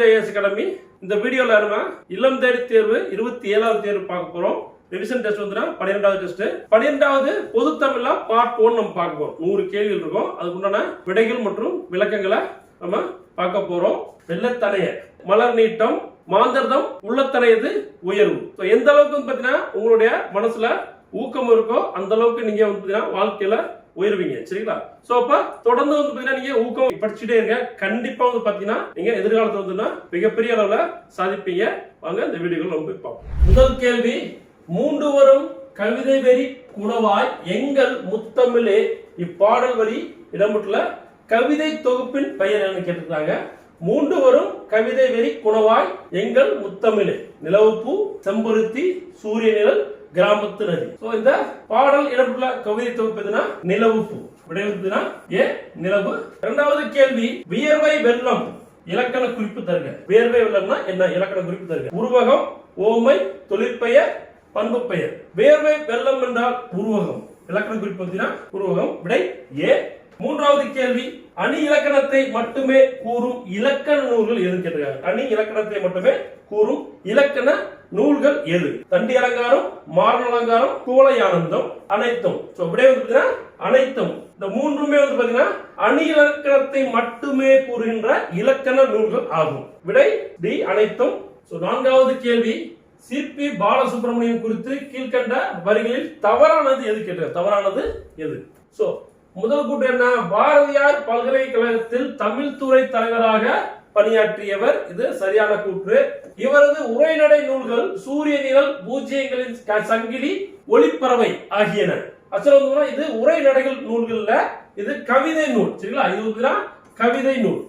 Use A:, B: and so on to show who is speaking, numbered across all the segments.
A: ஆங்கில IAS academy. இந்த வீடியோல நம்ம இல்லம் தேடி தேர்வு 27வது தேர்வு பார்க்க போறோம். ரிவிஷன் டெஸ்ட் வந்து 12வது டெஸ்ட். 12வது பொது தமிழ்ல பார்ட் 1 நம்ம பார்க்க போறோம். 100 கேள்விகள் இருக்கும். அதுக்கு உண்டான விடைகள் மற்றும் விளக்கங்களை நம்ம பார்க்க போறோம். வெள்ளத்தனைய மலர் நீட்டம் மாந்தர்தம் உள்ளத்தனையது உயர்வு. எந்த அளவுக்கு வந்து பாத்தீங்கன்னா உங்களுடைய மனசுல ஊக்கம் இருக்கோ அந்த அளவுக்கு நீங்க வந்து பாத்தீங்கன்னா வாழ்க்கையில உயர்வீங்க. சரிங்களா? சோ அப்ப தொடர்ந்து வந்து பாத்தீங்கன்னா நீங்க ஊக்கம் படிச்சுட்டே இருங்க. கண்டிப்பா வந்து பாத்தீங்கன்னா நீங்க எதிர்காலத்துல வந்து மிகப்பெரிய அளவுல சாதிப்பீங்க. வாங்க இந்த வீடியோக்குள்ள நம்ம போய் பார்ப்போம். முதல் கேள்வி, மூன்று வரும் கவிதை வரி குணவாய் எங்கள் முத்தமிழே இப்பாடல் வரி இடம்பெற்றுள்ள கவிதை தொகுப்பின் பெயர் என்ன கேட்டிருக்காங்க. மூன்று வரும் கவிதை வெறி குணவாய் எங்கள் முத்தமிழே, நிலவுப்பூ, செம்பருத்தி, சூரிய நிழல், கிராமத்து நதி. இந்த பாடல் இடம்பெற்றுள்ள கவிதை தொகுப்பு எதுனா நிலவுப்பூ. விடைனா ஏ நிலவு. இரண்டாவது கேள்வி, வியர்வை வெள்ளம் இலக்கண குறிப்பு தருக. வியர்வை வெள்ளம்னா என்ன? இலக்கண குறிப்பு தருக. உருவகம், ஓமை, தொழிற்பெயர், பண்பு பெயர். வியர்வை வெள்ளம் என்றால் உருவகம். இலக்கண குறிப்பு உருவகம். விடை ஏ. மூன்றாவது கேள்வி, அணி இலக்கணத்தை மட்டுமே கூறும் இலக்கண நூல்கள் எது கேட்டிருக்காங்க. அணி இலக்கணத்தை மட்டுமே கூறும் இலக்கண நூல்கள் எது? தண்டி அலங்காரம், மாரண அலங்காரம், குவளையானந்தம், அனைத்தும். விடை வந்து அனைத்தும். இந்த மூன்றுமே வந்து பாத்தீங்கன்னா அணி இலக்கணத்தை மட்டுமே கூறுகின்ற இலக்கண நூல்கள் ஆகும். விடை டி அனைத்தும். நான்காவது கேள்வி, சிபி பாலசுப்ரமணியம் குறித்து கீழ்கண்ட வரிகளில் தவறானது எது கேட்டிருக்காங்க. தவறானது எது? முதல் கூட்டு என்ன? பாரதியார் பல்கலைக்கழகத்தில் தமிழ் துறை தலைவராக பணியாற்றியவர். இது சரியான கூற்று. இவரது உரைநடை நூல்கள் சூரிய நிழல், பூஜ்ஜியங்களின் சங்கிலி, ஒளிப்பறவை ஆகியன. இது உரைநடைகள் நூல்கள்ல இது கவிதை நூல். சரிங்களா? இது கவிதை நூல்.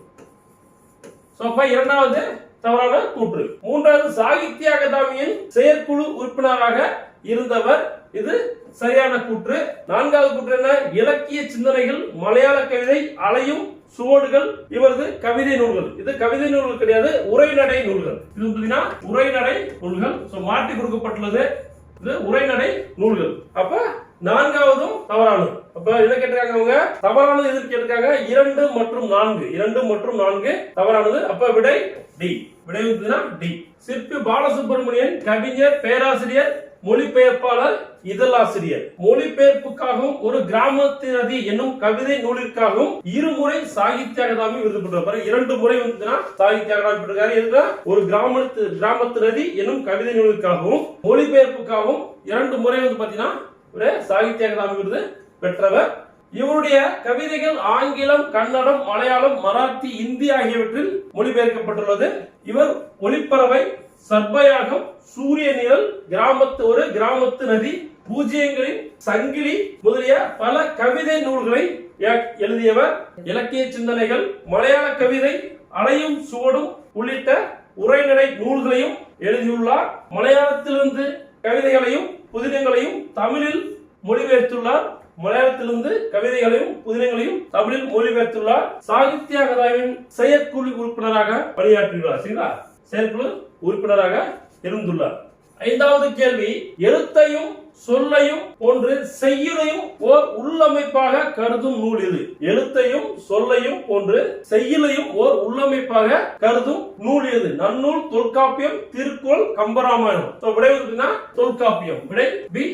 A: இரண்டாவது தவறான கூற்று. மூன்றாவது, சாகித்ய அகாதமியின் செயற்குழு உறுப்பினராக இருந்தவர். இது சரியான கூற்று. நான்காவது கூற்று என்ன? இலக்கிய சிந்தனைகள், மலையாள கவிதை, அலையும் சுவடுகள் இவரது கவிதை நூல்கள். இது கவிதை நூல்கள் கிடையாது, உரைநடை நூல்கள். இது உரைநடை நூல்கள். மாற்றி கொடுக்கப்பட்டுள்ளது. இது உரைநடை நூல்கள். அப்ப நான்காவதும் தவறானது. அப்ப என்ன கேட்டிருக்காங்க அவங்க? தவறானது எது கேட்டிருக்காங்க? 2 மற்றும் 4. 2 மற்றும் 4 தவறானது. அப்ப விடை டி. விடை டி. சிற்பி பாலசுப்ரமணியன் கவிஞர், பேராசிரியர், மொழிபெயர்ப்பாளர், இதழாசிரியர். மொழிபெயர்ப்புக்காகவும் ஒரு கிராமத்து நதி என்னும் கவிதை நூலிற்காகவும் 2 முறை சாகித்ய அகாதமி விருது பெற்றார். 2 முறை சாகித்ய அகாதமி பெற்றிருக்காரு. ஒரு கிராமத்து நதி என்னும் கவிதை நூலுக்காகவும் மொழிபெயர்ப்புக்காகவும் 2 முறை பாத்தீங்கன்னா ஒரு சாகித்ய அகாதமி விருது பெற்றவர். இவருடைய கவிதைகள் ஆங்கிலம், கன்னடம், மலையாளம், மராத்தி, இந்தி ஆகியவற்றில் மொழிபெயர்க்கப்பட்டுள்ளது. இவர் ஒளிப்பறவை, சர்பயாகம், சூரிய நிழல், கிராமத்து நதி, பூஜ்ஜியங்களின் சங்கிலி முதலிய பல கவிதை நூல்களை எழுதியவர். இலக்கிய சிந்தனைகள், மலையாள கவிதை, அலையும் சுவடும் உள்ளிட்ட உரைநடை நூல்களையும் எழுதியுள்ளார். மலையாளத்திலிருந்து கவிதைகளையும் புதினங்களையும் தமிழில் மொழிபெயர்த்துள்ளார். மலையாளத்திலிருந்து கவிதைகளையும் புதினங்களையும் தமிழில் மொழிபெயர்த்துள்ளார். சாகித்ய அகாதமியின் செயற்குழு உறுப்பினராக பணியாற்றியுள்ளார். சரிங்களா? செயற்குழு உறுப்பினராக இருந்துள்ளார். ஐந்தாவது கேள்வி, எழுத்தையும் சொல்லையும் போன்று செய்யுளையும் ஓர் உள்ளமைப்பாக கருதும் நூல் எது? எழுத்தையும் சொல்லையும் போன்று செய்யுளையும் ஓர் உள்ளமைப்பாக கருதும் நூல் எது? நன்னூல், தொல்காப்பியம், திருக்குறள், கம்பராமாயணம். விடை தொல்காப்பியம். விடை பி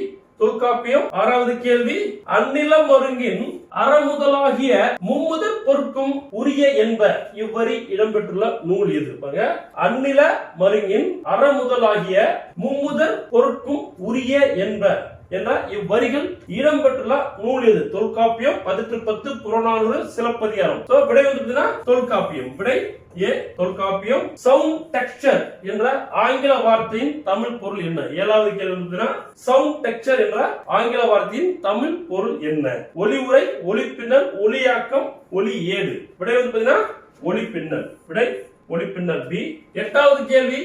A: தொல்காப்பியம். ஆறாவது கேள்வி, அந்நிலம் ஒருங்கின் அறமுதலாகிய மும்முதற் பொருட்கும் உரிய என்ப இவ்வரி இடம்பெற்றுள்ள நூல் எது? அந்நில மருங்கின் அறமுதலாகிய மும்முதற் பொருட்கும் உரிய என்ப என்ற இவ்வரிகள் இடம்பெற்றுள்ள நூல் எது? தொல்காப்பியம், 10 புறநானூறு, சிலப்பதிகாரம். விடை தொல்காப்பியம். விடை ஏ தொல்காப்பியம். சவுண்ட் டெக்ஸ்சர் என்ற ஆங்கில வார்த்தையின் தமிழ் பொருள் என்ன? ஏழாவது கேள்வி, சவுண்ட் டெக்ஸ்சர் என்ற ஆங்கில வார்த்தையின் தமிழ் பொருள் என்ன? ஒளிவுரை, ஒளிப்பின்னல், ஒளியாக்கம், ஒளி ஏடு. விடை ஒளிப்பின்னல். விடை ஒளிப்பின்னல் பி. எட்டாவது கேள்வி,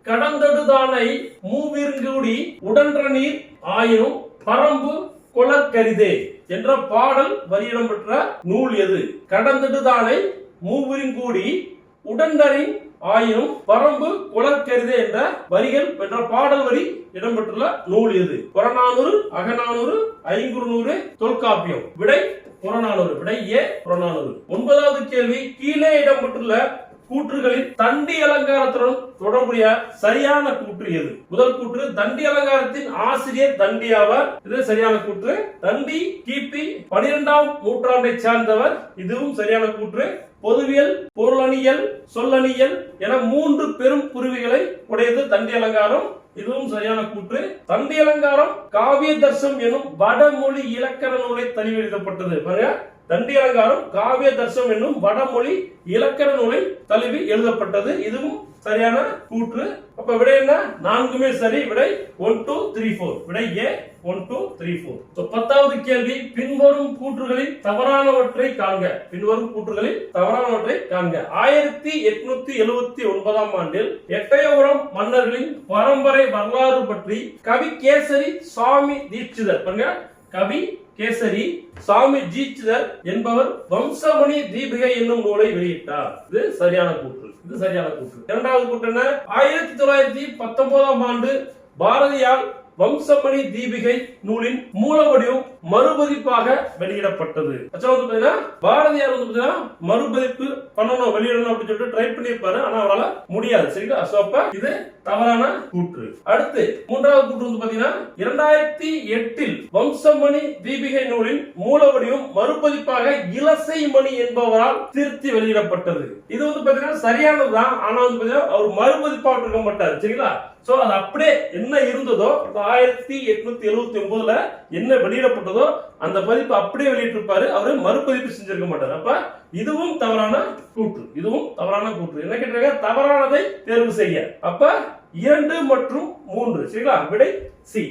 A: கடந்தடுதானை மூவிருங்கூடி உடன்ற நீர் ஆயினும் பரம்பு கொளற்கரிதே என்ற பாடல் வரியிடம் பெற்ற நூல் எது? கடந்தடுதானை மூவிருங்கூடி உடன்றனின் ஆயினும் பரம்பு கொளற்கரிதே என்ற வரிகள் என்ற பாடல் வரி இடம்பெற்றுள்ள நூல் எது? புறநானூறு, அகநானூறு, ஐங்குறுநூறு, தொல்காப்பியம். விடை புறநானூறு. விடை ஏ புறநானூறு. ஒன்பதாவது கேள்வி, கீழே இடம்பெற்றுள்ள கூற்றுகளில் தண்டி அலங்காரத்துடன் தொடர்புடைய சரியான கூற்று எது? முதல் கூற்று, தண்டி அலங்காரத்தின் ஆசிரியர் தண்டி ஆவார். இது சரியான கூற்று. தண்டி கிபி 12ஆம் நூற்றாண்டை சார்ந்தவர். இதுவும் சரியான கூற்று. பொதுவியல், பொருளணியல், சொல்லணியல் என 3 பெரும் பிரிவுகளை உடையது தண்டி அலங்காரம். இதுவும் சரியான கூற்று. தண்டி அலங்காரம் காவிய தர்சம் எனும் வடமொழி இலக்கண நூலை தழுவி எழுதப்பட்டது. பாருங்க, தண்டி அலங்காரம் காவிய தர்சம் என்னும் வடமொழி இலக்கண நூலை தழுவி எழுதப்பட்டது. இதுவும் சரியான கூற்று. அப்ப விடை என்ன? 4மே சரி. விடை 1 2 3 4. விடை A 1 2 3 4. 10வது கேள்வி, பின்வரும் கூற்றுகளில் தவறானவற்றை காண்க. பின்வரும் கூற்றுகளில் தவறானவற்றை காண்க. 1879ஆம் ஆண்டில் எட்டயபுரம் மன்னர்களின் பரம்பரை வரலாறு பற்றி கவி கேசரி சாமி தீட்சிதர், பாருங்க, கவி கேசரி சாமி தீட்சிதர் என்பவர் வம்சமணி தீபிகை என்னும் நூலை வெளியிட்டார். இது சரியான கூற்று. இது சரியான கூற்று. இரண்டாவது கூற்று என்ன? 1919ஆம் ஆண்டு பாரதியார் வம்சமணி தீபிகை நூலின் மூல வடிவம் மறுபதிப்பாக வெளியிடப்பட்டது. பாரதியார் மறுபதிப்பு பண்ணணும், வெளியிடணும் அப்படின்னு சொல்லிட்டு ட்ரை பண்ணிருப்பாரு. ஆனா அவரால் முடியாது. சரிங்களா? இது தவறான கூற்று. அடுத்து 3வது கூற்று பாத்தீங்கன்னா 2008இல் வம்சமணி தீபிகை நூலின் மூல வடிவம் மறுபதிப்பாக இலசைமணி என்பவரால் திருத்தி வெளியிடப்பட்டது. இது பாத்தீங்கன்னா சரியானதுதான். ஆனா அவர் மறுபதிப்பாக இருக்க மாட்டார். சரிங்களா? சோ அது அப்படியே என்ன இருந்ததோ 1879ல என்ன வெளியிடப்பட்டதோ அந்த பதிப்பு அப்படியே வெளியிட்டிருப்பாரு. அவரு மறுபதிப்பு செஞ்சிருக்க மாட்டார். அப்ப இதுவும் தவறான கூற்று. இதுவும் தவறான கூற்று. என்ன கேட்டாங்க? தவறானதை தேர்வு செய்ய. அப்ப 2 மற்றும் 3. சரிங்களா? விடை சி.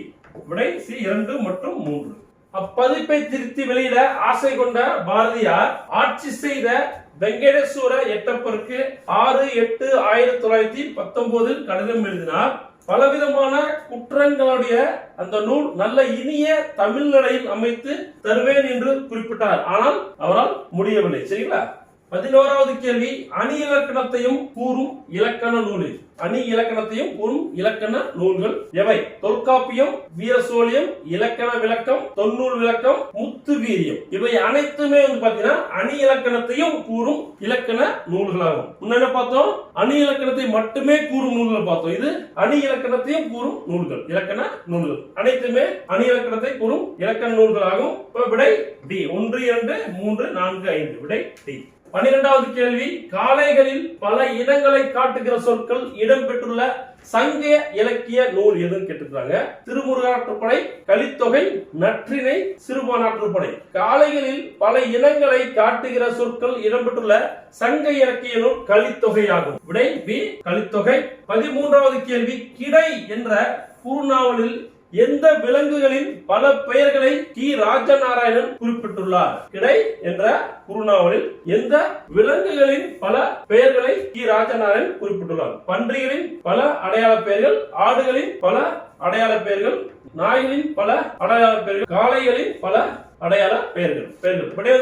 A: விடை சி 2 மற்றும் 3. அப்பதிப்பை திருத்தி வெளியிட ஆசை கொண்ட பாரதியார் ஆட்சி செய்த வெங்கடேஸ்வர எட்டப்பருக்கு 6/8/1919 கடிதம் எழுதினார். பலவிதமான குற்றங்களுடைய அந்த நூல் நல்ல இனிய தமிழ் நடையில் அமைத்து தருவேன் என்று குறிப்பிட்டார். ஆனால் அவரால் முடியவில்லை. சரிங்களா? 11வது கேள்வி, அணி இலக்கணத்தையும் கூறும் இலக்கண நூலில் அணி இலக்கணத்தையும் கூறும் இலக்கண நூல்கள் எவை? தொல்காப்பியம், வீரசோழியம், இலக்கண விளக்கம், தொன்னூல் விளக்கம், முத்து வீரியம். இவை அனைத்துமே பாத்தீங்கன்னா அணி இலக்கணத்தையும் கூறும் இலக்கண நூல்களாகும். முன்ன பார்த்தோம், அணி இலக்கணத்தை மட்டுமே கூறும் நூல்கள் பார்த்தோம். இது அணி இலக்கணத்தையும் கூறும் நூல்கள், இலக்கண நூல்கள். அனைத்துமே அணி இலக்கணத்தை கூறும் இலக்கண நூல்களாகும். விடை டி. 1 2 3 4 5. விடை டி. 12வது கேள்வி, காளைகளில் பல இனங்களை காட்டுகிற சொற்கள் இடம்பெற்றுள்ள சங்க இலக்கிய நூல் எதுன்னு கேட்டுக்கிறாங்க. திருமுருகாற்றுப்படை, கலித்தொகை, நற்றிணை, சிறுபானாற்றுப்படை. காளைகளில் பல இனங்களை காட்டுகிற சொற்கள் இடம்பெற்றுள்ள சங்க இலக்கிய நூல் கலித்தொகை ஆகும். விடை பி கலித்தொகை. 13வது கேள்வி, கிடை என்ற குறுநாவலில் எந்த விலங்குகளின் பல பெயர்களை கி ராஜநாராயணன் குறிப்பிட்டுள்ளார்? கிடை என்ற குறுநாவலில் எந்த விலங்குகளின் பல பெயர்களை கி ராஜநாராயணன் குறிப்பிட்டுள்ளார்? பன்றிகளின் பல அடையாள பெயர்கள், ஆடுகளின் பல அடையாள பெயர்கள், நாய்களின் பல அடையாள பெயர்கள், காளைகளின் பல அடையாள பெயர்கள். விடை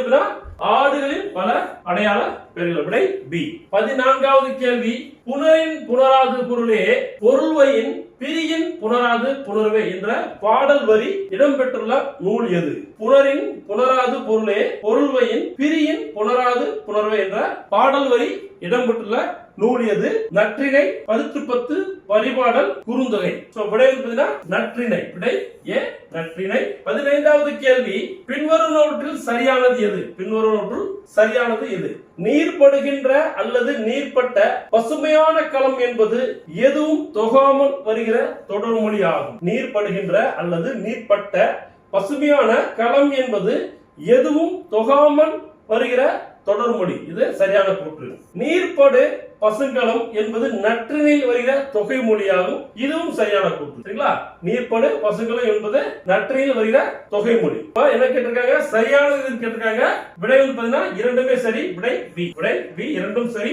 A: ஆடுகளின் பல அடையாள பெயர்கள். விடை பி. 14வது கேள்வி, புனரின் புனராது பொருளே பொருள்வையின் பிரியின் புனராது புணர்வே என்ற பாடல் வரி இடம்பெற்றுள்ள நூல் எது? புனரின் புனராது பொருளே பொருள்வையின் பிரியின் புனராது புணர்வே என்ற பாடல் வரி இடம்பெற்றுள்ள நூல் எது? நற்றிணை, 10 பரிபாடல், குறுந்தொகை. நற்றிணை. விடை ஏ நற்றிணை. 15வது கேள்வி, பின்வருவனவற்றில் சரியானது எது? பின்வருவனவற்றுள் சரியானது எது? நீர்படுகின்ற அல்லது நீர்ப்பட்ட பசுமையான களம் என்பது எதுவும் தொகாமல் வருகிற தொடர்மொழி ஆகும். நீர்படுகின்ற அல்லது நீர்ப்பட்ட பசுமையான களம் என்பது எதுவும் தொகாமல் வருகிற தொடர்மொழி. இது சரியான கூற்று. நீர்ப்படு பசுங்கலம் என்பது நற்றிணையில் வருகிற தொகை மொழியாகும். இதுவும் சரியான கூற்று. சரிங்களா? நீர்ப்படு பசுங்கலம் என்பது நற்றிணையில் வருகிற தொகை மொழி. என்ன கேட்டிருக்காங்க? சரியானது கேட்டிருக்காங்க. விடை இரண்டுமே சரி. விடை பி. விடை பி இரண்டும் சரி.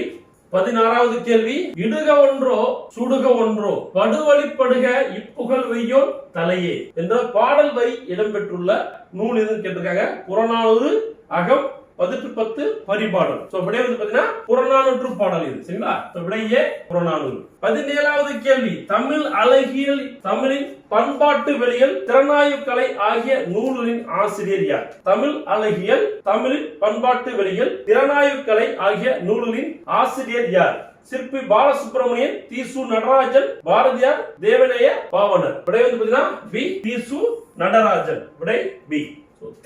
A: 16வது கேள்வி, இடுக ஒன்றோ சுடுக ஒன்றோ படுவழிப்படுக இப்புகழ் வெய்யோன் தலையே என்ற பாடல் வரி இடம்பெற்றுள்ள நூல் எதுன்னு கேட்டிருக்காங்க. புறநானூறு, அகம், 10 பரிபாடல். விடை புறநானூற்று பாடல் இது. சரிங்களா? விடையே புறநானூறு. 17வது கேள்வி, தமிழ் அழகியல் தமிழின் பண்பாட்டு வெளிகள், திறனாய்வு கலை ஆகிய நூல்களின் ஆசிரியர் யார்? தமிழ் அழகியல், தமிழின் பண்பாட்டு வெளிகள், திறனாய்வு கலை ஆகிய நூல்களின் ஆசிரியர் யார்? சிற்பி பாலசுப்ரமணியன், தீசு நடராஜன், பாரதியார், தேவநேய பாவனர். விடை வந்து பாத்தீங்கன்னா பி, தீசு நடராஜன். விடை பி,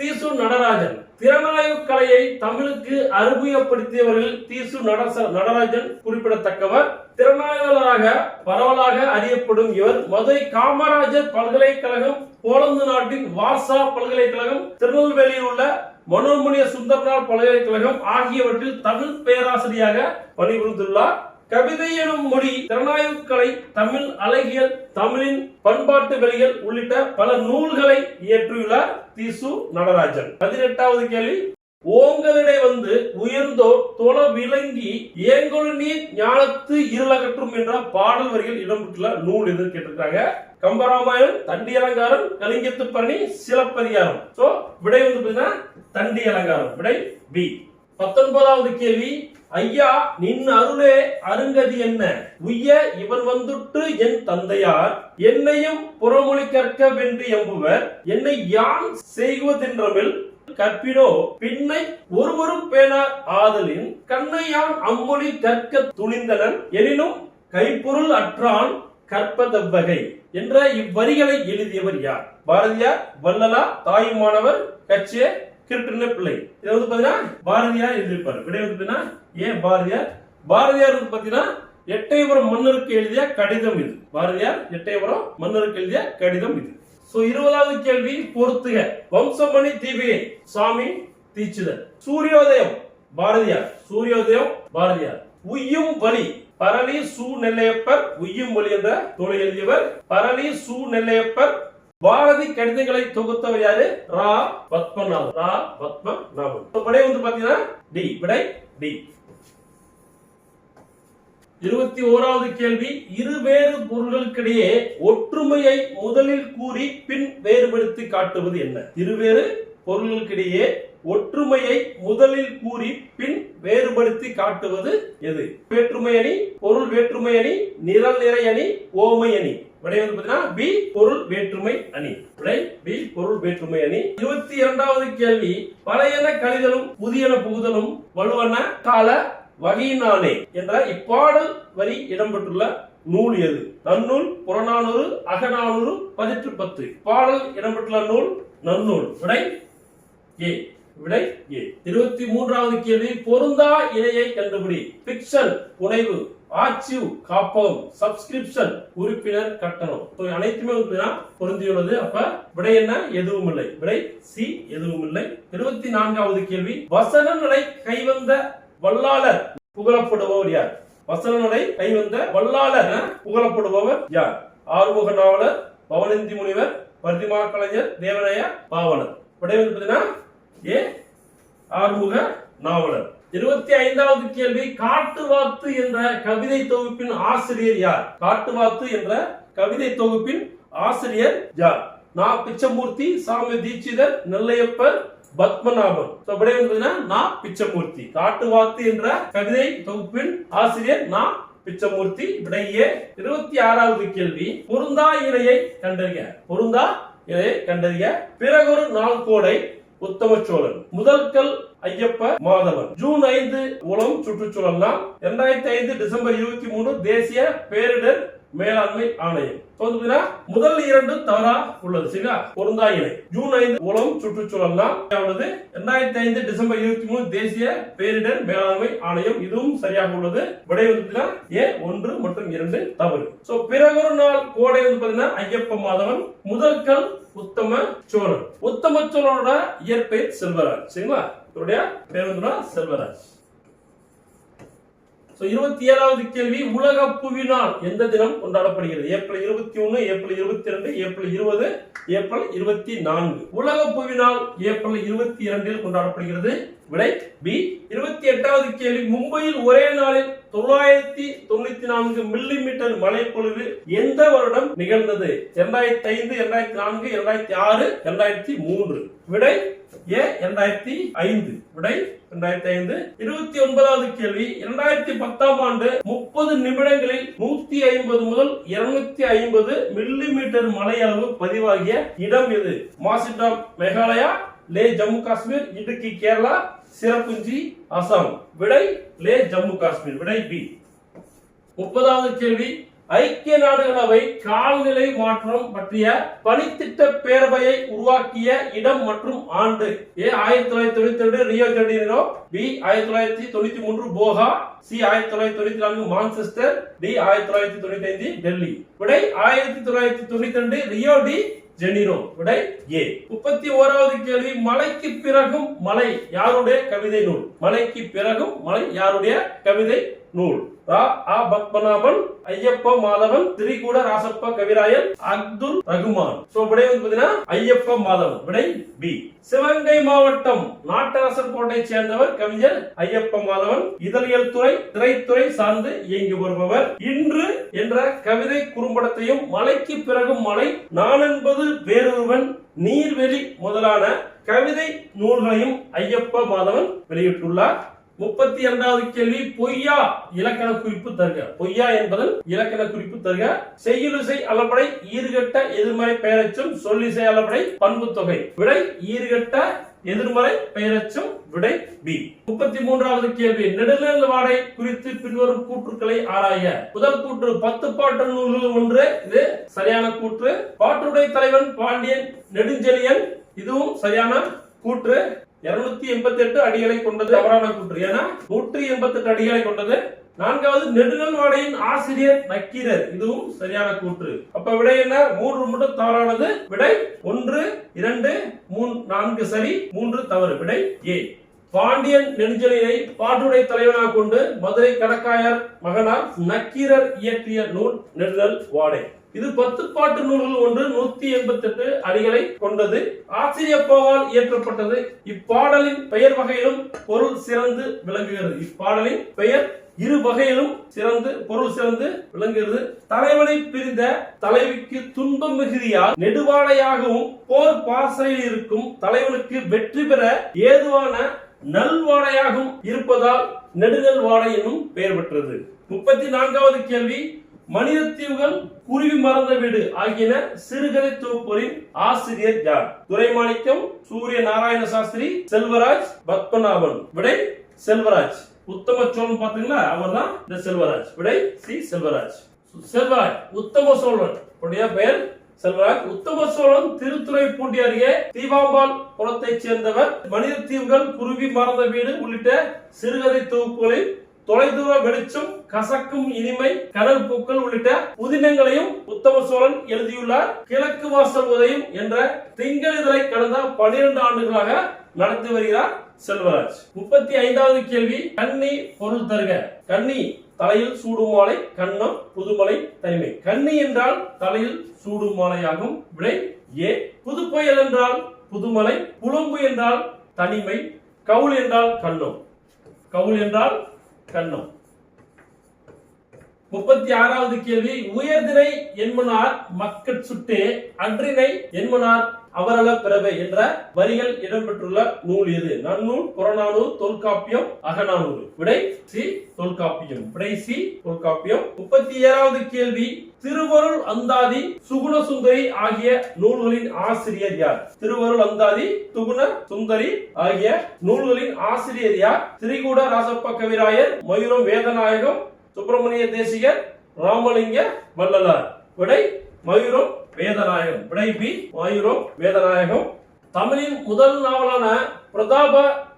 A: தீசு நடராஜன். திறனாய்வு கலையை தமிழுக்கு அறிமுகப்படுத்தியவர்கள் தீசு நடராஜன் குறிப்பிடத்தக்கவர். திறனாய்வாளராக பரவலாக அறியப்படும் இவர் மதுரை காமராஜர் பல்கலைக்கழகம், போலந்து நாட்டின் வார்சா பல்கலைக்கழகம், திருநெல்வேலியில் உள்ள மனோன்மணிய சுந்தரனார் பல்கலைக்கழகம் ஆகியவற்றில் தமிழ் பேராசிரியராக பணிபுரிந்துள்ளார். கவிதை எனும் மொழி, திறனாய்வு கலை, தமிழ் அழகியல், தமிழின் பண்பாட்டு வெளிகள் உள்ளிட்ட பல நூல்களை இயற்றியுள்ளார் தீசு நடராஜன். 18வது கேள்வி, ஓங்கலிடை வந்து உயர்ந்தோர் தொல விளங்கி ஏங்கொழு நீர் ஞானத்து இருளகற்றும் என்ற பாடல் வரிகள் இடம்பெற்றுள்ள நூல் எது கேட்டிருக்காங்க. கம்பராமாயணம், தண்டி அலங்காரம், கலிங்கத்து பரணி, சிலப்பதிகாரம். சோ விடை வந்து பாத்தீங்கன்னா தண்டி அலங்காரம். விடை பி. 19வது கேள்வி, ஐயா நின் அருளே அருங்கதி என்ன உய்ய இவன் வந்துட்டு என் தந்தையார் என்னையும் புறமொழி கற்க வென்று எம்புவர் என்னை யான் செய்வதென்றமில் கற்பினோ பின்னை ஒருவரும் பேனார் ஆதலின் கண்ணையான் அம்மொழி கற்க துணிந்தனன் எனினும் கைப்பொருள் அற்றான் கற்பதவ்வகை என்ற இவ்வரிகளை எழுதியவர் யார்? பாரதியார், வள்ளலா, தாயுமானவர், கச்சே, கிருட்டின பிள்ளை. இதை வந்து பாத்தீங்கன்னா பாரதியார் எழுதியிருப்பார். விடை வந்து ஏன் பாரதியார்? பாரதியார் வந்து பாத்தீங்கன்னா எட்டயபுரம் மன்னருக்கு எழுதிய கடிதம் இது. பாரதியார் எட்டயபுரம் மன்னருக்கு எழுதிய கடிதம் இது. 20வது கேள்வி பொறுத்துக. வம்சமணி தீபிகை சாமி தீட்சிதர். சூரியோதயம் பாரதியார். சூரியோதயம் பாரதியார். உய்யும் வழி பரளி சு நெல்லையப்பர். உய்யும் வழி என்ற நூலை எழுதியவர் பரளி சு நெல்லையப்பர். பாரதி கடிதங்களை தொகுத்தவர் யாரு? ரா பத்மநாபன். ரா பத்மநாபன். விடை வந்து பாத்தீங்கன்னா டி. விடை டி. 21வது கேள்வி, இருவேறு பொருள்களுக்கிடையே ஒற்றுமையை முதலில் கூறி பின் வேறுபடுத்தி காட்டுவது என்ன? இருவேறு பொருள்களுக்கிடையே ஒற்றுமையை முதலில் கூறி பின் வேறுபடுத்தி காட்டுவது எது? வேற்றுமை அணி, பொருள் வேற்றுமை அணி, நிரல் நிறை அணி, ஓமை அணி. விடை வந்து பாத்தீங்கன்னா பி, பொருள் வேற்றுமை அணி. விடை பி, பொருள் வேற்றுமை அணி. 22வது கேள்வி, பழையன கழிதலும் புதியன புகுதலும் வலுவன கால வகையினானே என்ற இப்பாடல் வரி இடம்பெற்றுள்ள நூல் எது? நன்னூல், புறநானூறு, அகநானூறு, 10 பாடல் இடம்பெற்றுள்ள நூல் நன்னூல். விடை ஏ. விடை ஏ. 23வது கேள்வி, பொருந்தா இணையை கண்டுபிடி. பிக்சல் புனைவு, ஆர்ச்சிவ் காப்பகம், சப்ஸ்கிரிப்ஷன் உறுப்பினர் கட்டணம். அனைத்துமே பொருந்தியுள்ளது. அப்ப விடை என்ன? எதுவும் இல்லை. விடை சி, எதுவும் இல்லை. 24வது கேள்வி, வசன நடை கைவந்த வல்லாளர் புகழப்படுபவர் யார்? வசன நடை கைவந்த வல்லாளர் புகழப்படுபவர் யார்? ஆறுமுக நாவலர், பவனந்தி முனிவர், பரிதிமா கலைஞர், தேவநேய பாவனர். விடை வந்து பாத்தீங்கன்னா ஏ, ஆறுமுக நாவலர். 25வது கேள்வி, காட்டுவாத்து என்ற கவிதை தொகுப்பின் ஆசிரியர் யார்? காட்டுவாத்து என்ற கவிதை தொகுப்பின் ஆசிரியர் யார்? நா பிச்சமூர்த்தி, சாமி தீட்சிதர், நெல்லையப்பர், பத்மநாபன். விடை வந்து நா பிச்சமூர்த்தி. காட்டுவாத்து என்ற கவிதை தொகுப்பின் ஆசிரியர் நா பிச்சமூர்த்தி. விடையே. 26வது கேள்வி, பொருந்தா இணையை கண்டறிய. பொருந்தா இணையை கண்டறிய. பிறகொரு நாள் கோடை உத்தம சோழன், முதல்கல் ஐயப்ப மாதவன், ஜூன் 5 உலகம் சுற்றுச்சூழல் நாள், 2005 டிசம்பர் 23 தேசிய பேரிடர் மேலாண்மை ஆணையம். முதல் 2 தவறா உள்ளது. சரிங்களா? பொருந்தா இணை. ஜூன் 5 உலகம் சுற்றுச்சூழல் நாள், 2005 டிசம்பர் 23 தேசிய பேரிடர் மேலாண்மை ஆணையம். இதுவும் சரியாக உள்ளது. விடை வந்து ஏ 1 மற்றும் 2 தவறு. பிறகொரு நாள் கோடை வந்து பாத்தீங்கன்னா ஐயப்ப மாதவன், முதல்கல் உத்தம சோழன். உத்தம சோழனோட இயற்பெயர் செல்வராஜ். சரிங்களா? இவருடைய பேர் வந்து செல்வராஜ். 27வது கேள்வி, உலக புவிநாள் எந்த தினம் கொண்டாடப்படுகிறது? April 21, April 22, April 20, April 24. உலக புவிநாள் ஏப்ரல் 22 கொண்டாடப்படுகிறது. விடை பி. 28வது கேள்வி, மும்பையில் ஒரே நாளில் 994 மில்லிமீட்டர் மழைப்பொழிவு எந்த வருடம் நிகழ்ந்தது? 2005, 2004, 2006, 2003. விடை ஏ 2005 விடை 2005. 29வது கேள்வி 2010ஆம் ஆண்டு 30 நிமிடங்களில் 150 முதல் 250 மில்லிமீட்டர் மழை அளவு பதிவாகிய இடம் எது? மாசிடாம் மேகாலயா, லே ஜம்மு காஷ்மீர், இடுக்கி கேரளா, சிரப்புஞ்சி அசாம். விடை லே ஜம்மு காஷ்மீர். விடை பி. 30வது கேள்வி ஐக்கிய நாடுகள் அவை காலநிலை மாற்றம் பற்றிய பணித்திட்ட பேரவையை உருவாக்கிய இடம் மற்றும் ஆண்டு. ஏ 1992 ரியோ ஜெனீரோ, பி 1993 போகா, சி 1994 மான்செஸ்டர், டி 1995 டெல்லி. விடை 1992 ரியோ டி ஜெனீரோ. விடை ஏ. 31வது கேள்வி மலைக்கு பிறகும் மலை யாருடைய கவிதை நூல்? மலைக்கு பிறகும் மலை யாருடைய கவிதை நூல்? ரா ஆ பத்மநாபன், ஐயப்ப மாதவன், திரிகூட ராசப்பா கவிராயன், அப்துல் ரகுமான். சோ விடை வந்து பாத்தீங்கன்னா ஐயப்ப மாதவன். விடை பி. சிவகங்கை மாவட்டம் நாட்டரசர் கோட்டை சேர்ந்தவர் கவிஞர் ஐயப்ப மாதவன். இதழியல் துறை, திரைத்துறை சார்ந்து இயங்கி வருபவர். இன்று என்ற கவிதை குறும்படத்தையும், மலைக்கு பிறகும் மலை, நான் என்பது வேறொருவன், நீர்வெளி முதலான கவிதை நூல்களையும் ஐயப்ப மாதவன் வெளியிட்டுள்ளார். 32வது கேள்வி பொய்யா இலக்கண குறிப்பு தருக. பொய்யா என்பதன் இலக்கண குறிப்பு தருக. செய்யுளிசை அளபடை ஈறுகட்ட எதிர்மறை பெயரச்சும், சொல்லிசை அளபடை பண்பு தொகை. விடை ஈறுகட்ட எதிர்மறை பெயரச்சும். விடை பி. 33வது கேள்வி நெடுநெல் வாடை குறித்து பின்வரும் கூற்றுக்களை ஆராய. முதல் கூற்று 10 பாட்டு நூல்கள் ஒன்று. இது சரியான கூற்று. பாட்டுடை தலைவன் பாண்டியன் நெடுஞ்செழியன். இதுவும் சரியான கூற்று. 288 அடிகளை கொண்டது தவறான கூற்று. ஏன்னா 188 அடிகளை கொண்டது. 4வது நெடுநல் வாடையின் ஆசிரியர் நக்கீரர். இதுவும் சரியான கூற்று. அப்ப விடை என்ன? 3 மட்டும் தவறானது. விடை 1, 2, 3, 4 சரி, 3 தவறு. விடை ஏ. பாண்டியன் நெடுஞ்செழியனை பாட்டுடை தலைவனாக கொண்டு மதுரை கடற்காயர் மகனார் நக்கீரர் இயற்றிய நூல் நெடுநல் வாடை. இது 10 பாட்டு நூல்கள் ஒன்று. 188 அடிகளை கொண்டது. ஆசிரியப்பாவால் இயற்றப்பட்டது. இப்பாடலின் பெயர் வகையிலும் பொருள் சிறந்து விளங்குகிறது. இப்பாடலின் பெயர் இரு வகையிலும் சிறந்து பொருள் சிறந்து விளங்குகிறது. தலைவனை பிரிந்த தலைவிக்கு துன்பம் மிகுதியால் நெடுவாடையாகவும் போர் பாசறையில் இருக்கும் தலைவனுக்கு வெற்றி பெற ஏதுவான நல்வாடையாகவும் இருப்பதால் நெடுநல் வாடை என்னும் பெயர் பெற்றது. 34வது கேள்வி மனிதத்தீவுகள், குருவி மறந்த வீடு ஆகியன சிறுகதை தொகுப்புகளின் ஆசிரியர் யார்? துரைமாணிக்கம், சூரிய நாராயண சாஸ்திரி, செல்வராஜ், பத்மநாபன். விடை செல்வராஜ். உத்தம சோழன் பாத்தீங்களா, அவர் தான் இந்த செல்வராஜ். விடை சி செல்வராஜ். செல்வராஜ் உத்தம சோழன் பெயர் செல்வராஜ். உத்தம சோழன் திருத்துறைப்பூண்டி அருகே தீவாம்பால் குளத்தைச் சேர்ந்தவர். மனிதத்தீவுகள், குருவி மறந்த வீடு உள்ளிட்ட சிறுகதை தொகுப்புகளில் தொலைதூர வெளிச்சம், கசக்கும் இனிமை, கடல் பூக்கள் உள்ளிட்ட புதினங்களையும் உத்தம சோழன் எழுதியுள்ளார். கிழக்கு வாசல் உதயம் என்ற திங்களிதழை கடந்த 12 ஆண்டுகளாக நடத்தி வருகிறார் செல்வராஜ். 35வது கேள்வி கன்னி பொருள் தருக. கன்னி தலையில் சூடும் மாலை, கன்னம் புதுமலை தனிமை. கன்னி என்றால் தலையில் சூடும் மாலையாகும். விடை ஏ. புதுப்புயல் என்றால் புதுமலை, புலம்பு என்றால் தனிமை, கவுள் என்றால் கன்னம். கவுள் என்றால் கண்ணம். 36வது கேள்வி உயர்திணை என்மனார் மக்கட் சுட்டே, அன்றினை என்மனார் அவரள பிறவை என்ற வரிகள் இடம்பெற்றுள்ள நூல் எது? நன்னூல், புறநானூறு, தொல்காப்பியம், அகநானூறு. விடை சி தொல்காப்பியம். விடை சி தொல்காப்பியம். 37வது கேள்வி திருவருள் அந்தாதி, சுகுண சுந்தரி ஆகிய நூல்களின் ஆசிரியர் யார்? திருவருள் அந்தாதி, சுகுண சுந்தரி ஆகிய நூல்களின் ஆசிரியர் யார்? திரிகூட ராசப்ப கவிராயர், மயூரம் வேதநாயகம், சுப்பிரமணிய தேசிகர், ராமலிங்க வள்ளலார். விடை மயூரம் வேதநாயகம். விடை பி மயூரம் வேதநாயகம். தமிழின் முதல் நாவலான பிரதாப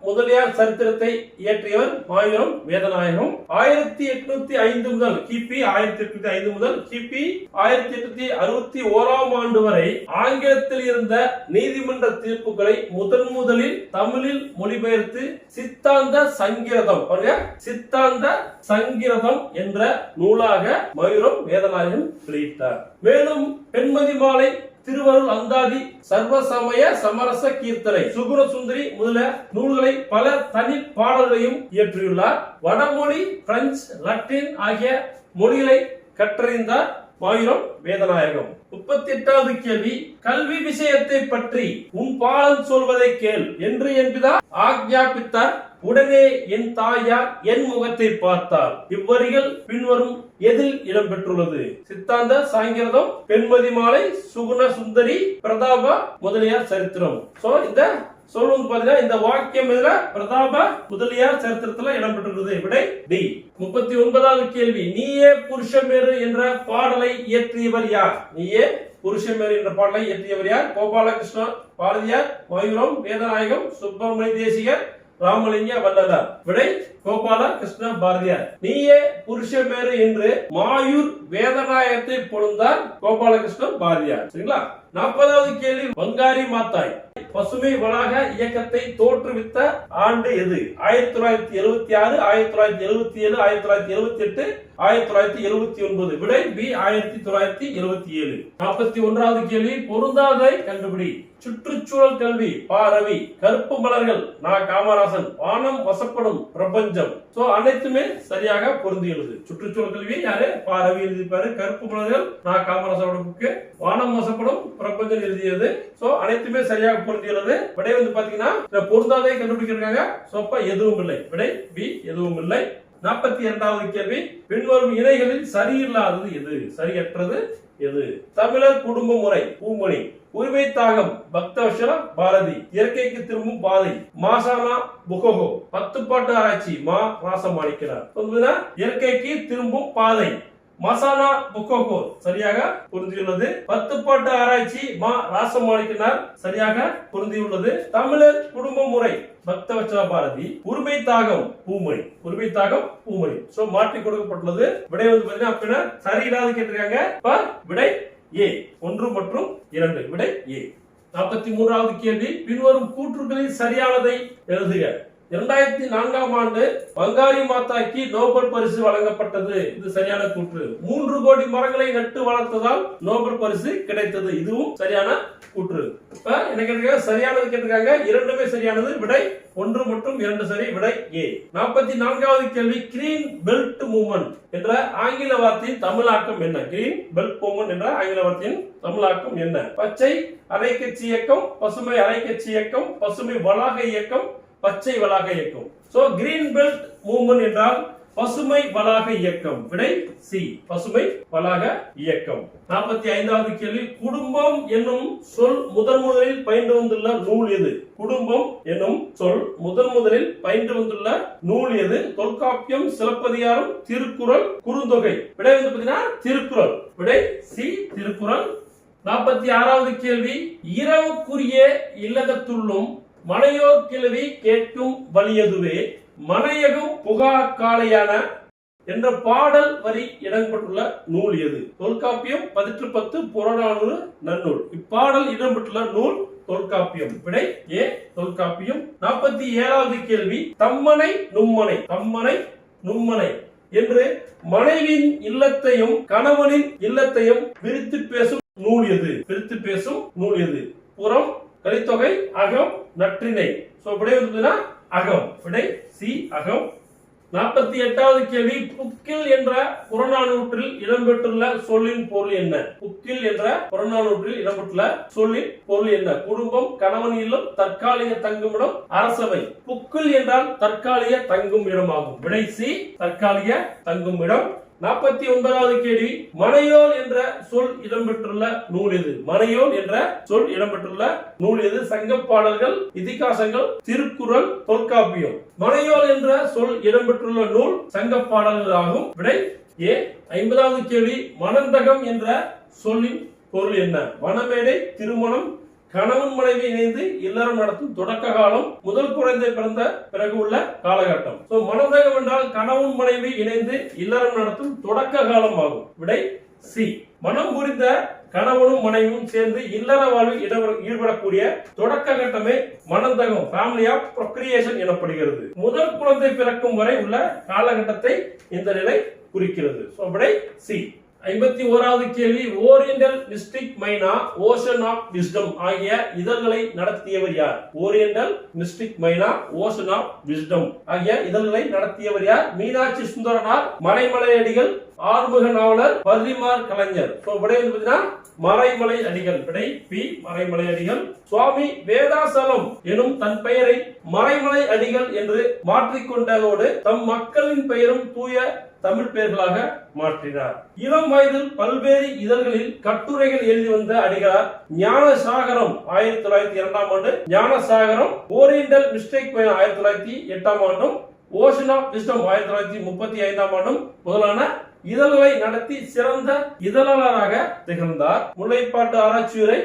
A: முதலியார் சரித்திரத்தை இயற்றியவர் மாயூரம் வேதநாயகம். 1805 முதல் கிபி 1805 முதல் கிபி 1861ஆம் ஆண்டு வரை ஆங்கிலத்தில் இருந்த நீதிமன்ற தீர்ப்புகளை முதலில் தமிழில் மொழிபெயர்த்து சித்தாந்த சங்கிரதம் சித்தாந்த சங்கிரதம் என்ற நூலாக மாயூரம் வேதநாயகம் வெளியிட்டார். மேலும் பெண்மதி மாலை, திருவருள் அந்தாதி, சர்வசமய சமரச கீர்த்தனை, சுகுண சுந்தரி முதல நூல்களை பல தனி பாடல்களையும் இயற்றியுள்ளார். வடமொழி, பிரெஞ்சு, லத்தீன் ஆகிய மொழிகளை கற்றறிந்தார் மாயூரம் வேதநாயகம். 38வது கேள்வி, கல்வி விஷயத்தை பற்றி உன் பாலன் சொல்வதை கேள் என்று என்பதா ஆக்ஞாபித்தார். உடனே என் தாயார் என் முகத்தை பார்த்தார். இவ்வரிகள் பின்வரும் எதில் இடம்பெற்றுள்ளது? சித்தாந்த சாங்கிரதம், பெண்மதி மாலை, சுகுண சுந்தரி, பிரதாப முதலியார் சரித்திரம். சோ இந்த சொல்லுங்க பாத்தீங்கன்னா இந்த வாக்கியம் இதுல பிரதாப முதலியார் சரித்திரத்துல இடம்பெற்றுள்ளது. விடை டி. 39வது கேள்வி, நீயே புருஷமேரு என்ற பாடலை இயற்றியவர் யார்? நீயே புருஷமேரு என்ற பாடலை இயற்றியவர் யார்? கோபாலகிருஷ்ண பாரதியார், மாயூரம் வேதநாயகம், சுப்பிரமணிய தேசிகர், ராமலிங்க வள்ளலார். விடை கோபால கிருஷ்ண பாரதியார். நீயே புருஷமேரு என்று மாயூர் வேதநாயகத்தை பொழுந்தார் கோபாலகிருஷ்ண பாரதியார். சரிங்களா? 40வது கேள்வி, வங்காரி மாத்தாய் பசுமை வளாக இயக்கத்தை தோற்றுவித்த ஆண்டு எது? 1976, 1977, 1978, 1979. விடை பி 1977. 41வது கேள்வி, பொருந்தாதை கண்டுபிடி. சுற்றுச்சூழல் கல்வி பாரவி, கருப்பு மலர்கள் நா காமராசன், வானம் வசப்படும் பிரபஞ்சம். சோ அனைத்துமே சரியாக பொருந்தியுள்ளது. சுற்றுச்சூழல் கல்வி யாரு? பாரவி எழுதிப்பாரு. கருப்பு மலர்கள் நா காமராசனோட புக்கு. வானம் வசப்படும் பிரபஞ்சம் எழுதியது. சோ அனைத்துமே சரியாக பொருந்தியுள்ளது. விடை வந்து பாத்தீங்கன்னா பொருந்தாதை கண்டுபிடிக்கிறாங்க. சோப்பா எதுவும் இல்லை. விடை பி எதுவும் இல்லை. 42வது கேள்வி, பின்வரும் இணைகளில் சரியில்லாதது எது? சரியற்றது எது? தமிழர் குடும்ப முறை பூமணி, உரிமை தாகம் பக்தவசல பாரதி, இயற்கைக்கு திரும்பும் பாதை மாசானா புகோகோ, 10 பாட்டு ஆராய்ச்சி மா ராசமாணிக்கிறார். இயற்கைக்கு திரும்பும் பாதை மசானா புக்கோகோ சரியாக பொருந்தியுள்ளது. 10 பாட்டு ஆராய்ச்சி மா ராசமாணிக்கிறார் சரியாக பொருந்தியுள்ளது. தமிழர் குடும்ப முறை பக்தவச்சல பாரதி, உரிமை தாகம் பூமணி, உரிமை தாகம் பூமணி. சோ மாற்றி கொடுக்கப்பட்டுள்ளது. விடை வந்து பாத்தீங்கன்னா அப்படின்னா சரியில்லாத கேட்டிருக்காங்க. விடை ஏ 1 மற்றும் 2. விடை ஏ. 43வது கேள்வி, பின்வரும் கூற்றுகளில் சரியானதை எழுதுக. 2004ஆம் ஆண்டு வங்காரி மாதாக்கு நோபல் பரிசு வழங்கப்பட்டது. இது சரியான கூற்று. 3 கோடி மரங்களை நட்டு வளர்த்ததால் நோபல் பரிசு கிடைத்தது. இதுவும் சரியான கூற்று. இப்ப என்ன கேட்டிருக்காங்க? சரியானது கேட்டிருக்காங்க. இரண்டுமே சரியானது. விடை 1 மற்றும் 2 சரி. விடை ஏ. 44வது கேள்வி, கிரீன் பெல்ட் மூவ்மெண்ட் என்ற ஆங்கில வார்த்தையின் தமிழாக்கம் என்ன? கிரீன் பெல்ட் மூவ்மெண்ட் என்ற ஆங்கில வார்த்தையின் தமிழாக்கம் என்ன? பச்சை அரைக்கட்சி இயக்கம், பசுமை அரைக்கட்சி இயக்கம், பசுமை வளாக இயக்கம், பச்சை வளாக இயக்கம். சோ கிரீன் பெல்ட் மூவ்மெண்ட் என்றால் பசுமை வளாக இயக்கம். விடை சி பசுமை வளாக இயக்கம். 45வது கேள்வி, குடும்பம் என்னும் சொல் முதலில் பயின்று வந்துள்ள நூல் எது? குடும்பம் என்னும் சொல் முதலில் பயின்று வந்துள்ள நூல் எது? தொல்காப்பியம், சிலப்பதிகாரம், திருக்குறள், குறுந்தொகை. விடை வந்து பாத்தீங்கன்னா திருக்குறள். விடை சி திருக்குறள். 46வது கேள்வி, இரவுக்குரிய இல்லகத்துள்ளும் மனையோர் கிழவி கேட்கும் வலியதுவே மனையகம் புகா காளையான என்ற பாடல் வரி இடம்பெற்றுள்ள நூல் எது? தொல்காப்பியம், 1810, புறநானூறு, நன்னூல். இப்பாடல் இடம்பெற்றுள்ள நூல் தொல்காப்பியம். விடை ஏ தொல்காப்பியம். 47வது கேள்வி, தம்மனை நும்மனை, தம்மனை நும்மனை என்று மனைவியின் இல்லத்தையும் கணவனின் இல்லத்தையும் பிரித்து பேசும் நூல் எது? பிரித்து பேசும் நூல் எது? புறம், கலித்தொகை, அகம், நற்றிணை. சோ விடை வந்து அகம். விடை சி அகம். 48வது கேள்வி, புக்கில் என்ற புறநானூற்றில் இடம்பெற்றுள்ள சொல்லின் பொருள் என்ன? புக்கில் என்ற புறநானூற்றில் இடம்பெற்றுள்ள சொல்லின் பொருள் என்ன? குடும்பம், கணவன் இல்லம், தற்காலிக தங்குமிடம், அரசவை. புக்கில் என்றால் தற்காலிக தங்கும் இடமாகும். விடை சி தற்காலிக தங்கும் இடம். 49வது கேள்வி, மனையோல் என்ற சொல் இடம்பெற்றுள்ள நூல் எது? மனையோல் என்ற சொல் இடம்பெற்றுள்ள நூல் எது? சங்க பாடல்கள், இதிகாசங்கள், திருக்குறள், தொல்காப்பியம். மனையோல் என்ற சொல் இடம்பெற்றுள்ள நூல் சங்க பாடல்கள் ஆகும். விடை ஏ. 50வது கேள்வி, மணந்தகம் என்ற சொல்லின் பொருள் என்ன? மணமேடை, திருமணம், கணவன் மனைவி இணைந்து இல்லறம் நடத்தும் தொடக்க காலம், முதல் குழந்தை பிறந்த பிறகு உள்ள காலகட்டம். மணந்தகம் என்றால் கணவன் மனைவி இணைந்து இல்லறம் நடத்தும் தொடக்க காலம் ஆகும். விடை சி. மனம் புரிந்த கணவனும் மனைவியும் சேர்ந்து இல்லற வாழ்வில் ஈடுபடக்கூடிய தொடக்க கட்டமே மணந்தகம், ஃபேமிலி ஆஃப் ப்ரொக்ரியேஷன் எனப்படுகிறது. முதல் குழந்தை பிறக்கும் வரை உள்ள காலகட்டத்தை இந்த நிலை குறிக்கிறது. விடை சி. 51வது கேள்வி, ஓரியண்டல் மிஸ்டிக் மைனா, ஓஷன் ஆஃப் விஸ்டம் ஆகிய இதழ்களை நடத்தியவர் யார்? ஓரியண்டல் மிஸ்டிக் மைனா, ஓஷன் ஆஃப் விஸ்டம் ஆகிய இதழ்களை நடத்தியவர் யார்? மீனாட்சி சுந்தரனார், மறைமலையடிகள், ஆறுமுக நாவலர், பரிதிமார் கலைஞர். விடை வந்து மறைமலை அடிகள். விடை பி, மறைமலை அடிகள். சுவாமி வேதாசலம் எனும் தன் பெயரை மறைமலை அடிகள் என்று மாற்றிக்கொண்டதோடு தம் மக்களின் பெயரும் தூய தமிழ் பெயர்களாக மாற்றினார். இளம் வயதில் பல்வேறு இதழ்களில் கட்டுரைகள் எழுதி வந்த அடிகளார் ஞானசாகரம் 1902ஆம் ஆண்டு, ஞானசாகரம், ஓரியண்டல் மிஸ்டிக் மைனா 1908ஆம் ஆண்டும், ஓஷன் ஆஃப் விஸ்டம் 1935ஆம் ஆண்டும் முதலான இதழ்களை நடத்தி சிறந்த இதழாளராக திகழ்ந்தார். முல்லைப்பாட்டு ஆராய்ச்சியுரை,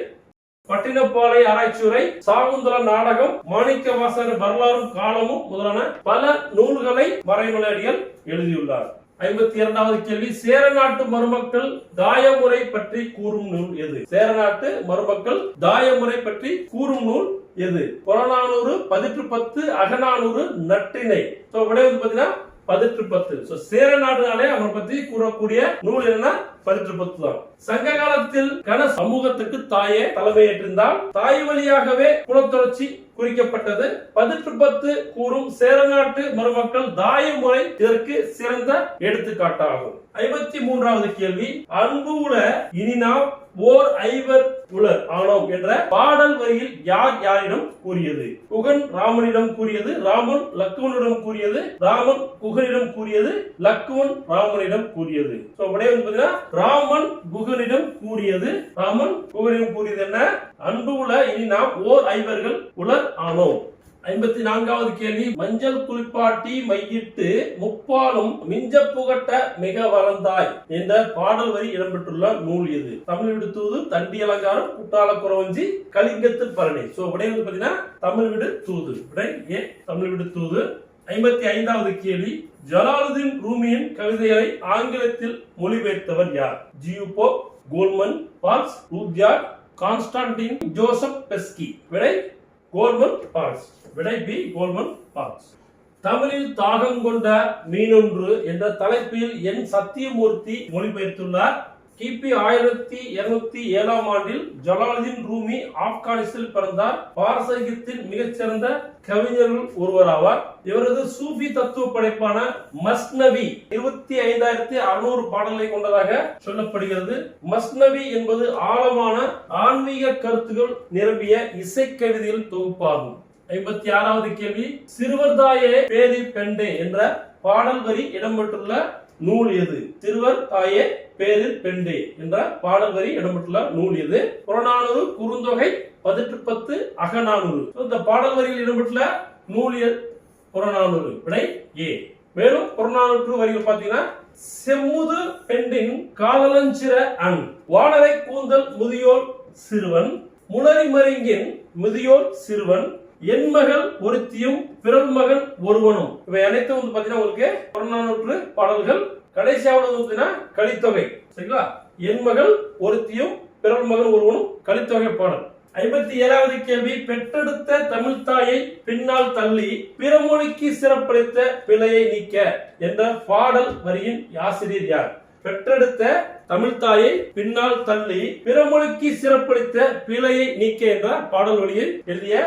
A: பட்டினப்பாலை ஆராய்ச்சியுரை, சாகுந்தல நாடகம், மாணிக்க வாசகர் வரலாறும் காலமும் முதலான பல நூல்களை மறைமலை அடிகள் எழுதியுள்ளார். 52வது கேள்வி, சேரநாட்டு மருமக்கள் தாயமுறை பற்றி கூறும் நூல் எது? சேரநாட்டு மருமக்கள் தாயமுறை பற்றி கூறும் நூல் எது? புறநானூறு, பதிற்று 10, அகநானூறு, நற்றிணை. விடை வந்து பாத்தீங்கன்னா பதிற்று 10. சேரநாடுனாலே அவரை பத்தி கூறக்கூடிய நூல் என்ன? பதிற்று 10 தான். சங்க காலத்தில் கன சமூகத்துக்கு தாயே தலைமையேற்றிருந்தால் தாய் வழியாகவே குலத்தொடர்ச்சி குறிக்கப்பட்டது. பதிற்று 10 கூறும் சேரநாட்டு மருமக்கள் தாய முறை இதற்கு சிறந்த எடுத்துக்காட்டாகும். 53வது கேள்வி, அன்பு உல இனி நாம் ஓர் ஐவர் உலர் ஆனோம் என்ற பாடல் வரியில் யார் யாரிடம் கூறியது? குகன் ராமனிடம் கூறியது, ராமன் லக்குவனிடம் கூறியது, ராமன் குகனிடம் கூறியது, லக்குவன் ராமனிடம் கூறியது. விடை வந்து ராமன் குகனிடம் கூறியது. ராமன் குகனிடம் கூறியது என்ன? அன்பு உல இனி நாம் ஓர் ஐவர்கள் உலர் ஆனோம். 54வது கேள்வி, மஞ்சள் குளிப்பாட்டி மையிட்டு முப்பாலும் மிஞ்ச புகட்ட மிக வளர்ந்தாய் என்ற பாடல் வரி இடம்பெற்றுள்ள நூல் எது? தமிழ் விடு தூது, தண்டி அலங்காரம், குட்டால குறவஞ்சி, கலிங்கத்து பரணி. விடை வந்து பாத்தீங்கன்னா தமிழ் விடு தூது. விடை ஏ, தமிழ் விடு தூது. 55வது கேள்வி, ஜலாலுதீன் ரூமியின் கவிதைகளை ஆங்கிலத்தில் மொழிபெயர்த்தவர் யார்? ஜியூபோ, கோல்மன் பால்ஸ், ரூத்யார்ட், கான்ஸ்டான்டின் ஜோசப் பெஸ்கி. விடை கோல்மன் பால்ஸ். விடை பி, கோல்மன் பால்ஸ். தமிழில் தாகம் கொண்ட மீனொன்று என்ற தலைப்பில் என் சத்தியமூர்த்தி மொழிபெயர்த்துள்ளார். கிபி 1207ஆம் ஆண்டில் ஜலாலுதீன் ரூமி ஆப்கானிஸ்தானில் பிறந்தார். பாரசீகத்தின் மிகச்சிறந்த கவிஞர்கள் ஒருவராவார். இவரது சூஃபி தத்துவ படைப்பான மஸ்னவி 25,600 பாடல்களை கொண்டதாக சொல்லப்படுகிறது. மஸ்னவி என்பது ஆழமான ஆன்மீக கருத்துக்கள் நிரம்பிய இசைக்கவிதைகள் தொகுப்பாகும். 56வது கேள்வி, சிறுவர்தாயே பேரி பெண்டே என்ற பாடல் வரி இடம்பெற்றுள்ள நூல் எது? சிறுவர் தாயே பேரில் பெண்டே என்ற பாடல் வரி இடம்பெற்றுள்ள நூல் எது? புறநானூறு, குறுந்தொகை, பதிற்று 10, அகநானூறு. இந்த பாடல் வரியில் இடம்பெற்றுள்ள நூல் புறநானூறு. விடை ஏ. மேலும் புறநானூற்று வரிகள் பாத்தீங்கன்னா, செம்முது பெண்டின் காதலஞ்சிற அன், வானரை கூந்தல் முதியோர் சிறுவன், முளரி மருங்கின் முதியோர் சிறுவன், என் மகள் ஒருத்தியும் பிறல் மகன் ஒருவனும். இவை அனைத்தும் வந்து பாத்தீங்கன்னா உங்களுக்கு புறநானூற்று பாடல்கள். கடைசியாவது கலித்தொகை. சரிங்களா? என் மகள் ஒருத்தியும் பிறல் மகன் ஒருவனும் கலித்தொகை பாடல். 57வது கேள்வி, பெற்றெடுத்த தமிழ் தாயை பின்னால் தள்ளி பிறமொழிக்கு சிறப்பளித்த பிழையை நீக்க என்ற பாடல் வரியின் ஆசிரியர் யார்? பெற்றெடுத்த தமிழ் தாயை பின்னால் தள்ளி பிறமொழிக்கு சிறப்பளித்த பிழையை நீக்க என்ற பாடல் வரியை எழுதிய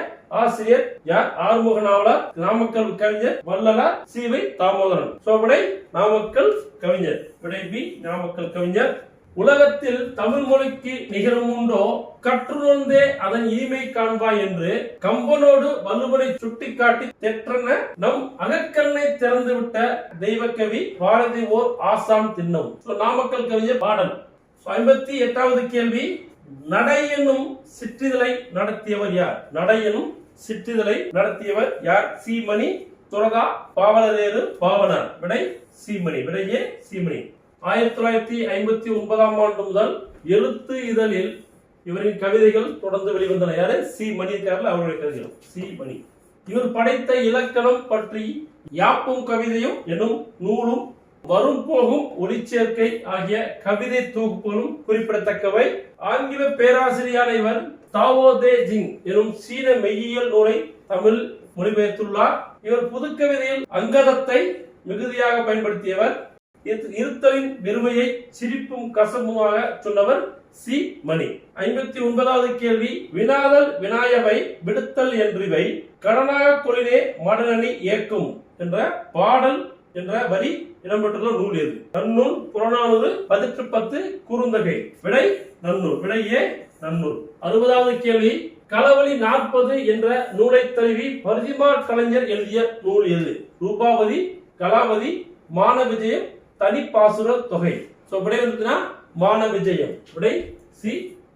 A: ஆசிரியர் யார்? ஆறுமுக நாவலர், நாமக்கல் கவிஞர் வள்ளலார், சி.வை. தாமோதரன். விடை நாமக்கல் கவிஞர். விடை பி, நாமக்கல் கவிஞர். உலகத்தில் தமிழ் மொழிக்கு நிகரும் உண்டோ, கற்றுணர்ந்தே அதன் இனிமை காண்பாய் என்று கம்பனோடு வள்ளுவனை சுட்டிக்காட்டி தெற்றன நம் அகக்கண்ணை திறந்துவிட்ட தெய்வக்கவி பாரதி ஓர் ஆசான் திண்ணம். நாமக்கல் கவிஞர் பாடல். 58வது கேள்வி, நடை என்னும் சிற்றிதழை நடத்தியவர் யார்? நடை என்னும் சிற்றிதழை நடத்தியவர் யார்? சீமணி, துரதா, பாவலரேறு, பாவனார். விடை சீமணி. விடையே சீமணி. 1959ஆம் ஆண்டு முதல் எழுத்து இதழில் இவரின் கவிதைகள் தொடர்ந்து வெளிவந்தன. யாரு? சி மணி இருக்காருல, அவருடைய கவிதைகள். சி மணி. இவர் படைத்த இலக்கணம் பற்றி யாப்பும் கவிதையும் எனும் நூலும், வரும் போகும் ஒளிச்சேர்க்கை ஆகிய கவிதை தொகுப்புகளும் குறிப்பிடத்தக்கவை. ஆங்கில பேராசிரியரான இவர் தாவோ தே ஜிங் எனும் சீன மெய்யியல் நூலை தமிழ் மொழிபெயர்த்துள்ளார். இவர் புதுக்கவிதையில் அங்கதத்தை மிகுதியாக பயன்படுத்தியவர். இருத்தலின் பெருமையை சிரிப்பும் கசப்புமாக சொன்னவர் சி மணி. 59வது கேள்வி, வினாதல் வினாயவை விடுத்தல் என்றிவை கடனாக கொளினே மடனி ஏற்கும் என்ற பாடல் என்ற வரி இடம்பெற்றுள்ள நூல் எது? நன்னூல், புறநானூறு, 10 குறுந்தொகை. விடை நன்னூல். விடை ஏ நன்னூல். 60வது கேள்வி, களவழி 40 என்ற நூலை தழுவி பரிதிமாற் கலைஞர் எழுதிய நூல் எது? ரூபாவதி, கலாவதி, மான விஜயம், தனிப்பாசுர தொகை. விடை வந்துச்சுன்னா மான விஜயம். விடை சி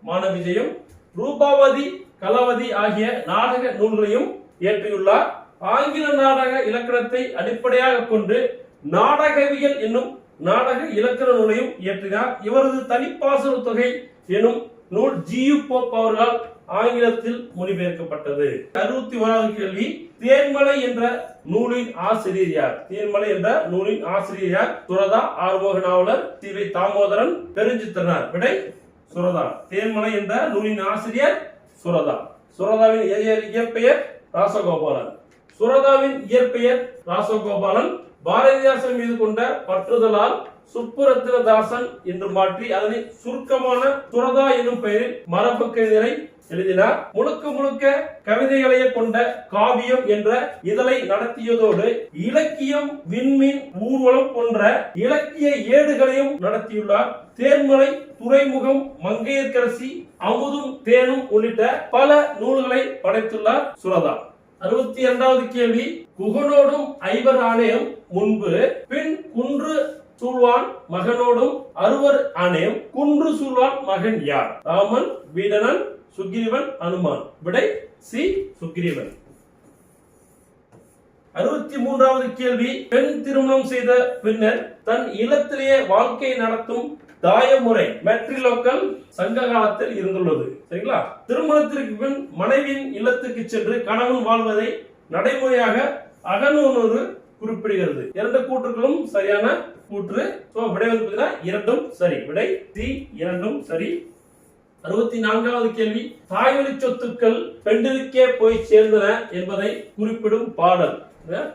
A: மான விஜயம். ரூபாவதி, கலாவதி ஆகிய நாடக நூல்களையும் இயற்றியுள்ளார். ஆங்கில நாடக இலக்கணத்தை அடிப்படையாக கொண்டு நாடகவியல் என்னும் நாடக இலக்கண நூலையும் இயற்றினார். இவரது தனிப்பாசுர தொகை எனும் நூல் ஜியு போப் அவர்களால் ஆங்கிலத்தில் மொழிபெயர்க்கப்பட்டது. 61வது கேள்வி, தேன்மலை என்ற நூலின் ஆசிரியர் யார்? தேன்மலை என்ற நூலின் ஆசிரியர் யார்? சுரதா, ஆறுமுக நாவலர், சி.வை. தாமோதரன், பெருஞ்சித்திரனார். விடை சுரதா. தேன்மலை என்ற நூலின் ஆசிரியர் சுரதா. சுரதாவின் இயற்பெயர் ராசகோபாலன். சுரதாவின் இயற்பெயர் ராசகோபாலன். பாரதிதாசன் மீது கொண்ட பற்றுதலால் சுப்புரத்தினதாசன் என்று மாற்றி அதனை சுருக்கமான சுரதா என்னும் பெயரில் மரபு கவிதைகளை எழுதினார். முழுக்க முழுக்க கவிதைகளையே கொண்ட காவியம் என்ற இதழை நடத்தியதோடு இலக்கியம், விண்மீன், ஊர்வலம் போன்ற இலக்கிய ஏடுகளையும் நடத்தியுள்ளார். தேன்மலை, துறைமுகம், மங்கையர்க்கரசி, அமுதும் தேனும் உள்ளிட்ட பல நூல்களை படைத்துள்ளார் சுரதா. 62வது கேள்வி, குகனோடும் ஐவர் ஆணையம் முன்பு பின் குன்று சூழ்வான் மகனோடும் அறுவர் ஆணையம். குன்று சூழ்வான் மகன் யார்? ராமன், வீடனன், சுக்ரீவன், அனுமான். விடை சி சுக்ரீவன். 63வது கேள்வி, பெண் திருமணம் செய்த பின்னர் தன் இல்லத்திலேயே வாழ்க்கை நடத்தும் தாயமுறை மெட்ரிலோக்கல் சங்க காலத்தில் இருந்துள்ளது. சரிங்களா? திருமணத்திற்கு பின் மனைவியின் இல்லத்துக்கு சென்று கணவன் வாழ்வதை நடைமுறையாக அகநூறு குறிப்பிடுகிறது. 2 கூற்றுகளும் சரியான கூற்று. விடை வந்து இரண்டும் சரி. விடை சி இரண்டும் சரி. 64வது கேள்வி, தாய்வழி சொத்துக்கள் பெண்டிலுக்கே போய் சேர்ந்தன என்பதை குறிப்பிடும் பாடல்.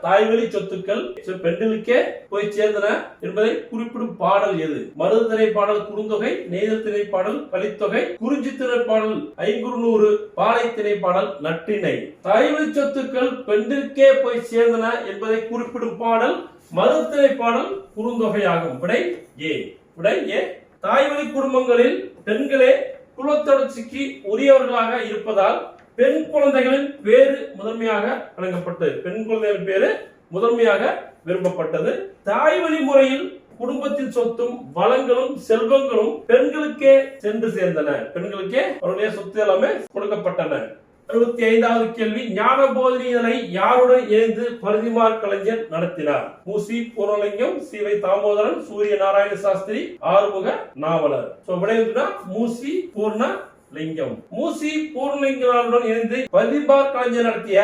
A: தாய்வழி சொத்துக்கள் பெண்டிலுக்கே போய் சேர்ந்தன என்பதை குறிப்பிடும் பாடல் எது? மருது திணைப்பாடல், குறுந்தொகை, நெய்தல் திணைப்பாடல், கலித்தொகை, குறிஞ்சி திணைப்பாடல், ஐங்குறுநூறு, பாலை திணைப்பாடல், நற்றிணை. தாய்வழி சொத்துக்கள் பெண்டிலுக்கே போய் சேர்ந்தன என்பதை குறிப்பிடும் பாடல் மருது திணைப்பாடல், குறுந்தொகை ஆகும். விடை ஏ. விடை ஏ. தாய்வழி குடும்பங்களில் பெண்களே குலத்தொடர்ச்சிக்கு உரியவர்களாக இருப்பதால் பெண் குழந்தைகளின் பேரு முதன்மையாக வழங்கப்பட்டது. பெண் குழந்தைகளின் பேரு முதன்மையாக விரும்பப்பட்டது. தாய்வழி முறையில் குடும்பத்தின் சொத்தும் வளங்களும் செல்வங்களும் பெண்களுக்கே சென்று சேர்ந்தன. பெண்களுக்கே அவருடைய சொத்து எல்லாமே கொடுக்கப்பட்டன. 65வது கேள்வி, ஞான போதனை யாருடன் இணைந்து பரிதிமாற் கலைஞர் நடத்தினார்? மூசி பூர்ணலிங்கம், சி.வை. தாமோதரன், சூரிய நாராயண சாஸ்திரி, ஆறுமுக நாவலர். விடை மூசி பூர்ணலிங்கம். மூசி பூர்ணலிங்கருடன் இணைந்து பரிதிமாற் கலைஞர் நடத்திய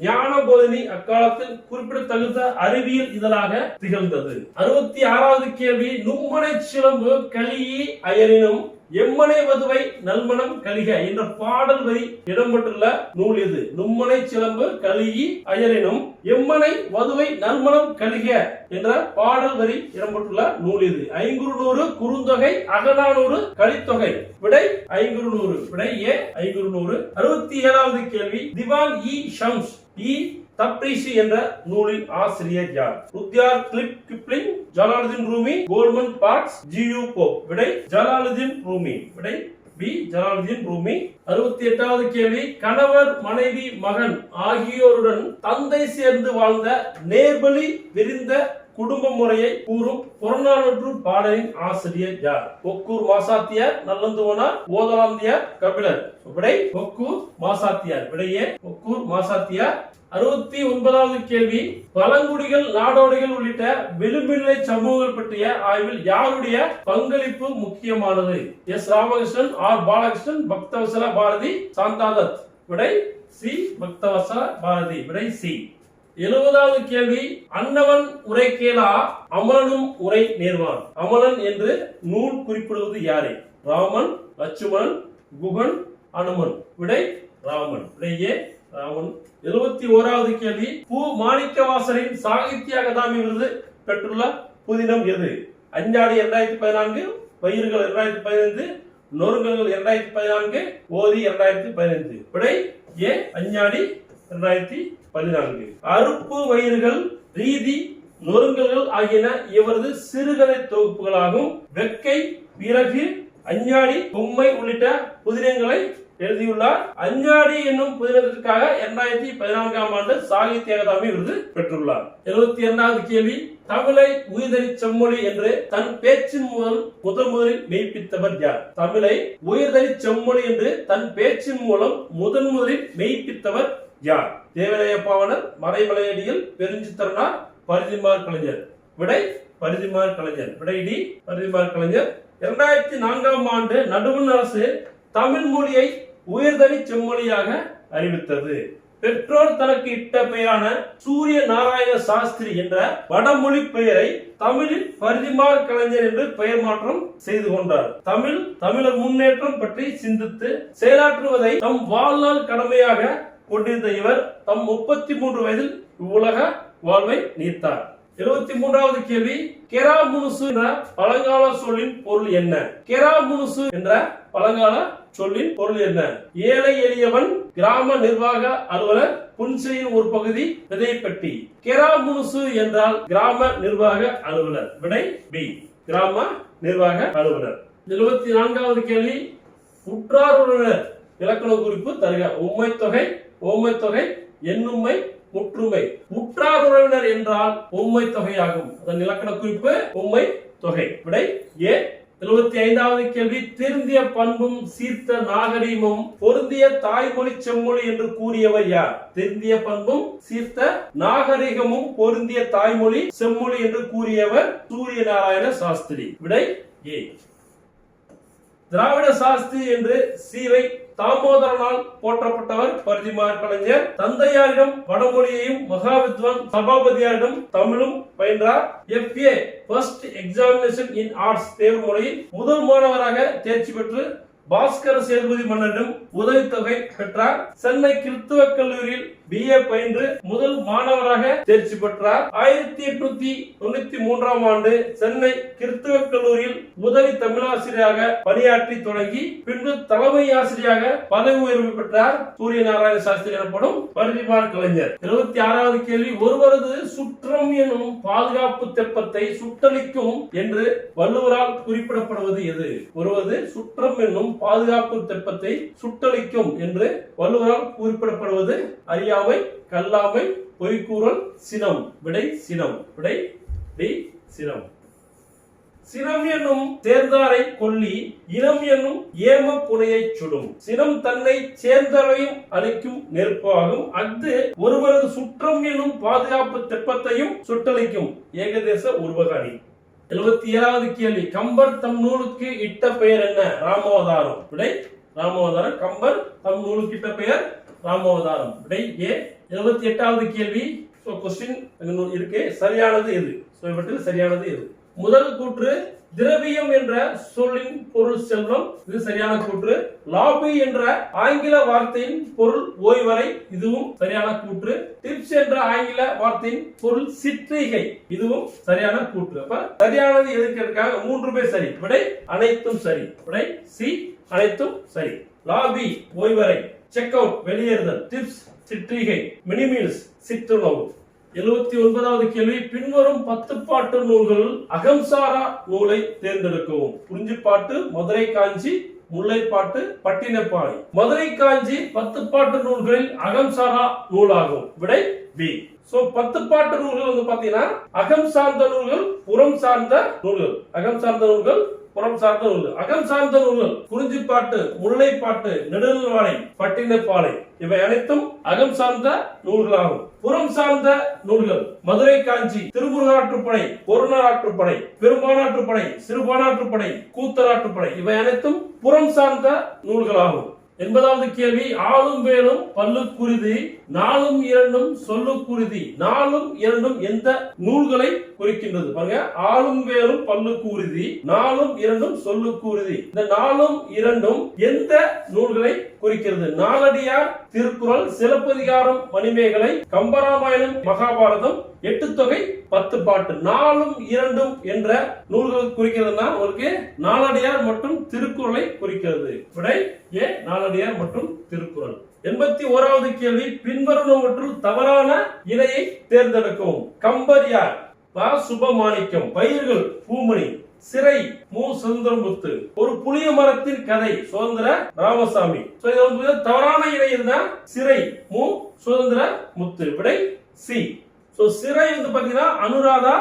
A: ஞான போதனை அக்காலத்தில் குறிப்பிடத்தகுந்த அறிவியல் இதழாக திகழ்ந்தது. 66வது கேள்வி, நும்மனை சிலம்பு கலியி அயரினும் எம்மனை வதுவை நல்மணம் கலிக என்ற பாடல் வரி இடம்பெற்றுள்ள நூல் எது? நும்மனை சிலம்பு கலியி அயரினும் எம்மனை வதுவை நல்மணம் கலிக என்ற பாடல் வரி இடம்பெற்றுள்ள நூல் எது? ஐங்குறுநூறு, குறுந்தொகை, அகநானூறு, கலித்தொகை. விடை ஐங்குறுநூறு. விடை ஏ ஐங்குறுநூறு. 67வது கேள்வி, திவான் இ ஷம்ஸ் இ தப்ரீசி என்ற நூலின் ஆசிரியர் யார்? Rudyard Kipling, Jalaluddin Rumi, Coleman Barks, G U Pope. விடை ஜலாலுதீன் ரூமி. விடை பி ஜலாலுதீன் ரூமி. 68வது கேள்வி, கணவர், மனைவி, மகன் ஆகியோருடன் தந்தை சேர்ந்து வாழ்ந்த நேர்வழி விரிந்த குடும்ப முறையை கூறும் புறநானூற்று பாடலின் ஆசிரியர் யார்? ஒக்கூர் மாசாத்தியார், நல்லந்துவனார், ஓதலாந்தியார், கபிலர். விடை ஒக்கூர் மாசாத்தியார். விடையே ஒக்கூர் மாசாத்தியார். 69வது கேள்வி, பழங்குடிகள், நாடோடிகள் உள்ளிட்ட விளிம்புநிலை சமூகங்கள் பற்றிய ஆய்வில் யாருடைய பங்களிப்பு முக்கியமானது? எஸ் ராமகிருஷ்ணன், ஆர் பாலகிருஷ்ணன், பக்தவசல பாரதி, சாந்தாதத். விடை சி பக்தவசல பாரதி. விடை சி. 70வது கேள்வி, அன்னவன் உரை கேளா அமலனும் உரை நேர்வான். அமலன் என்று நூல் குறிப்பிடுவது யாரை? ராமன், லட்சுமணன், குகன், அனுமன். விடை ராமன். விடையே ராமன். 71வது கேள்வி, பூ மாணிக்கவாசரின் சாகித்ய அகாதமி விருது பெற்றுள்ள புதினம் எது? அஞ்சாடி 2014, வயிறுகள் 2015, நொறுங்கல்கள் 2014, ஓதி 2015. விடை ஏ அஞ்சாடி 2014. அறுப்பு வயிறுகள், ரீதி, நொறுங்கல்கள் ஆகியன இவரது சிறுகதை தொகுப்புகளாகும். வெக்கை, விறகு, அஞ்ஞாடி, பொம்மை உள்ளிட்ட புதினங்களை எழுதியுள்ளார். அஞ்ஞாடி என்னும் புதினத்திற்காக 2014ஆம் ஆண்டு சாகித்ய அகாதமி விருது பெற்றுள்ளார். 72வது கேள்வி. தமிழை உயிர்தனி செம்மொழி என்று தன் பேச்சின் முதலில் மெய்ப்பித்தவர் யார்? தமிழை உயிர்தனி செம்மொழி என்று தன் பேச்சின் மூலம் முதலில் மெய்ப்பித்தவர் யார்? தேவநேய பாவனர், மறைமலையடிகள், பெருஞ்சித்திரனார், பரிதிமார் கலைஞர். விடை பரிதிமார் கலைஞர். விடை டி பரிதிமார் கலைஞர். 2004ஆம் ஆண்டு நடுவண் அரசு தமிழ் மொழியை உயர்தனி செம்மொழியாக அறிவித்தது. பெற்றோர் தனக்கு இட்ட பெயரான சூரிய நாராயண சாஸ்திரி என்ற வடமொழி பெயரை தமிழில் பரிதிமார் கலைஞர் என்று பெயர் மாற்றம் செய்து கொண்டார். தமிழர் முன்னேற்றம் பற்றி சிந்தித்து செயலாற்றுவதை தம் வாழ்நாள் கடமையாக கொண்டிருந்த இவர் தம் 33 வயதில் இவ்வுலக வாழ்வை நீத்தார். 73வது கேள்வி. கெராமுனுசு என்ற பழங்கால சொல்லின் பொருள் என்ன? கெராமுனுசு என்ற பழங்கால சொல்லின் பொருள் என்ன? ஏழை எளியவன், கிராம நிர்வாக அலுவலர், புன்செயின் ஒரு பகுதி, விதைப்பட்டி. கெராமுனுசு என்றால் கிராம நிர்வாக அலுவலர். விடை பி கிராம நிர்வாக அலுவலர். 74வது கேள்வி. உற்றார் உறவினர் இலக்கண குறிப்பு தருக. உம்மை தொகை, ஓமை தொகை, எண்ணுமை, முற்றுமை. உற்றார் உறவினர் என்றால் உம்மை தொகையாகும். அதன் இலக்கண குறிப்பு உம்மை தொகை. விடை ஏ. 75வது கேள்வி. திருந்திய பண்பும் சீர்த்த நாகரீகமும் பொருந்திய தாய்மொழி செம்மொழி என்று கூறியவர் யார்? திருந்திய பண்பும் சீர்த்த நாகரீகமும் பொருந்திய தாய்மொழி செம்மொழி என்று கூறியவர் சூரிய நாராயண சாஸ்திரி. விடை ஏ. திராவிட சாஸ்திரி என்று சீவை தாமோதரனால் போற்றப்பட்டவர் பரிதிமார் கலைஞர். தந்தையாரிடம் வடமொழியையும் மகாவித்வான் சபாபதியாரிடம் தமிழும் பயின்றார். FA ஃபர்ஸ்ட் எக்ஸாமினேஷன் இன் ஆர்ட்ஸ் தேர்வு முறையில் முதல் மாணவராக தேர்ச்சி பெற்று பாஸ்கர சேதுபதி மன்னரிடம் உதவித்தொகை பெற்றார். சென்னை கிறிஸ்துவ கல்லூரியில் BA பயின்று முதல் மாணவராக தேர்ச்சி பெற்றார். 1893ஆம் ஆண்டு சென்னை கிறிஸ்துவ கல்லூரியில் உதவி தமிழாசிரியராக பணியாற்றி தொடங்கி பின்பு தலைமை ஆசிரியராக பதவி உயர்வு பெற்றார். சூரிய நாராயண சாஸ்திரி எனப்படும் பரிதிமார் கலைஞர். 76வது கேள்வி. ஒருவரது சுற்றம் எனும் பாதுகாப்பு தெப்பத்தை சுட்டளிக்கும் என்று வள்ளுவரால் குறிப்பிடப்படுவது எது? ஒருவரது சுற்றம் என்னும் பாதுகாப்பு தெப்பத்தை சுட்டளிக்கும் என்று வள்ளுவரால் குறிப்பிடப்படுவது அறியாமை, கல்லாமை, பொய்க்கூறல், சினம். விடை சினம். விடை டி சினம். சினம் என்னும் சேர்ந்தாரை கொல்லி இனம் என்னும் ஏம புனையை சுடும். சினம் தன்னை சேர்ந்தரையும் அழிக்கும் நெருப்பாகும். அஃது ஒருவரது சுற்றம் என்னும் பாதுகாப்பு தெப்பத்தையும் சுட்டளிக்கும். ஏகதேச உருவகாணி. 77வது கேள்வி. கம்பர் தம் நூலுக்கு இட்ட பெயர் என்ன? ராமாவதாரம். விடை ராமாவதாரம். கம்பர் தம் நூலுக்கு இட்ட பெயர் ராமாவதாரம். விடை ஏ. 78வது கேள்வி. கொஸ்டின் இருக்கு. சரியானது எது? இவற்றில் சரியானது எது? முதல் கூற்று திரவியம் என்ற சொல்லின் பொருள் செல்வம். இது சரியான கூற்று. லாபி என்ற ஆங்கில வார்த்தையின் பொருள் ஓய்வறை. இதுவும் சரியான கூற்று. டிப்ஸ் என்ற ஆங்கில வார்த்தையின் பொருள் சிற்றிகை. இதுவும் சரியான கூற்று. அப்ப சரியானது எதுக்கு இருக்காங்க? 3 சரி. விடை அனைத்தும் சரி. விடை சி அனைத்தும் சரி. லாபி ஓய்வறை, செக் அவுட் வெளியேறுதல், டிப்ஸ் சிற்றிகை, மினிமீல்ஸ் சிற்றுணவு. 79வது கேள்வி. பின்வரும் 10 பாட்டு நூல்கள் அகம்சாரா நூலை தேர்ந்தெடுக்கவும். குறிஞ்சிப்பாட்டு, மதுரை காஞ்சி, முல்லைப்பாட்டு, பட்டினப்பாலை. மதுரை காஞ்சி 10 பாட்டு நூல்களில் அகம்சாரா நூலாகும். விடை பி. 10 பாட்டு நூல்கள் பாத்தீங்கன்னா அகம் சார்ந்த நூல்கள், புறம் சார்ந்த நூல்கள். அகம் சார்ந்த நூல்கள், புறம் சார்ந்த நூல்கள். அகம் சார்ந்த நூல்கள் குறிஞ்சிப்பாட்டு, முல்லைப்பாட்டு, நெடுநல்வாடை, பட்டினப்பாலை. இவை அனைத்தும் அகம் சார்ந்த நூல்களாகும். புறம் சார்ந்த நூல்கள் மதுரை காஞ்சி, திருமுருகாற்றுப்படை, பொருணராற்றுப்படை, பெரும்பானாற்றுப்படை, சிறுபானாற்றுப்படை, கூத்தராற்றுப்படை. இவை அனைத்தும் புறம் சார்ந்த நூல்களாகும். 80வது கேள்வி. ஆளும் வேலும் பல்லுக்குருதி, நாளும் இரண்டும் சொல்லுக்குருதி. நாளும் இரண்டும் எந்த நூல்களை குறிக்கின்றது? பாருங்க. ஆளும் வேலும் பல்லுக்குருதி, நாளும் இரண்டும் சொல்லுக்குருதி. இந்த நாளும் இரண்டும் எந்த நூல்களை குறிக்கிறது. நாலடியார் திருக்குறள், சிலப்பதிகாரம், மணிமேகலை, கம்பராமாயணம், மகாபாரதம், 8 தொகை, 10 பாட்டு, 4ம் 2ம் என்ற நூல்கள் குறிக்கிறதுனா உங்களுக்கு நாலடியார் மற்றும் திருக்குறளை குறிக்கிறது. விடை ஏ, நாலடியார் மற்றும் திருக்குறள். 81வது கேள்வி, பின்வருவனவற்றுள் தவறான இணையை தேர்ந்தெடுக்கவும். கம்பர் யார்? ப. சுபமாணிக்கம். பயிர்கள் பூமணி. சிறை மு. சுந்தரமுத்து. ஒரு புளிய மரத்தின் கதை சுதந்திர ராமசாமி. தவறான இணை இருந்தா சிறை மு. சுதந்திரமுத்து. விடை சி. சிறை பாத்தீங்கன்னா அனுராதா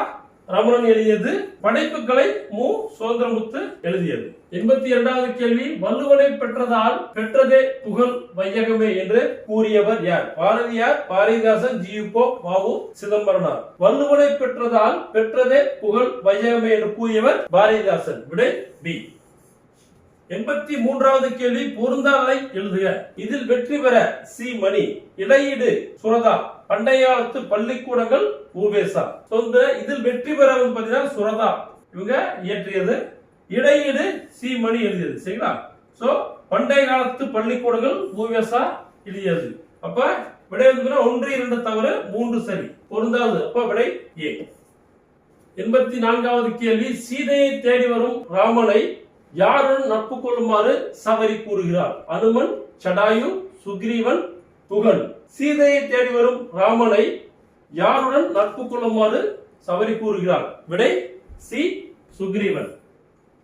A: ரமணன் எழுதியது. படைப்புகளை மு. சுதந்திரமுத்து எழுதியது. 82வது கேள்வி, வள்ளுவனை பெற்றதால் பெற்றதே புகழ் வையகமே என்று கூறியவர் யார்? பாரதியார், பாரதிதாசன், ஜி.யு. வ. உ. சிதம்பரனார். வள்ளுவனை பெற்றதால் பெற்றதே புகழ் வையகமே என்று கூறியவர் பாரதிதாசன். விடை பி. 83வது கேள்வி, பொருந்தாதை எழுதுக. இதில் வெற்றி பெற சி. மணி. இடையீடு சுரதா. பண்டைய காலத்து பள்ளிக்கூடங்கள் உவேசா. இதில் வெற்றி பெற பாத்தீங்கன்னா சுரதா இவங்க இயற்றியது. இடையீடு சி. மணி எழுதியது. சரிங்களா? பண்டைய காலத்து பள்ளிக்கூடங்கள் உவேசா எழுதியது. அப்ப விடை 1, 2 தவறு, 3 சரி. பொருந்தாது. அப்ப விடை ஏ. 84வது கேள்வி, சீதையை தேடி வரும் ராமனை யாருடன் நட்பு கொள்ளுமாறு சபரி கூறுகிறார்? அனுமன், சடாயு, சுக்ரீவன், புகன். சீதையை தேடி வரும் ராமனை யாருடன் நட்பு கொள்ளுமாறு சபரி கூறுகிறார்? விடை சி. சுக்ரீவன்.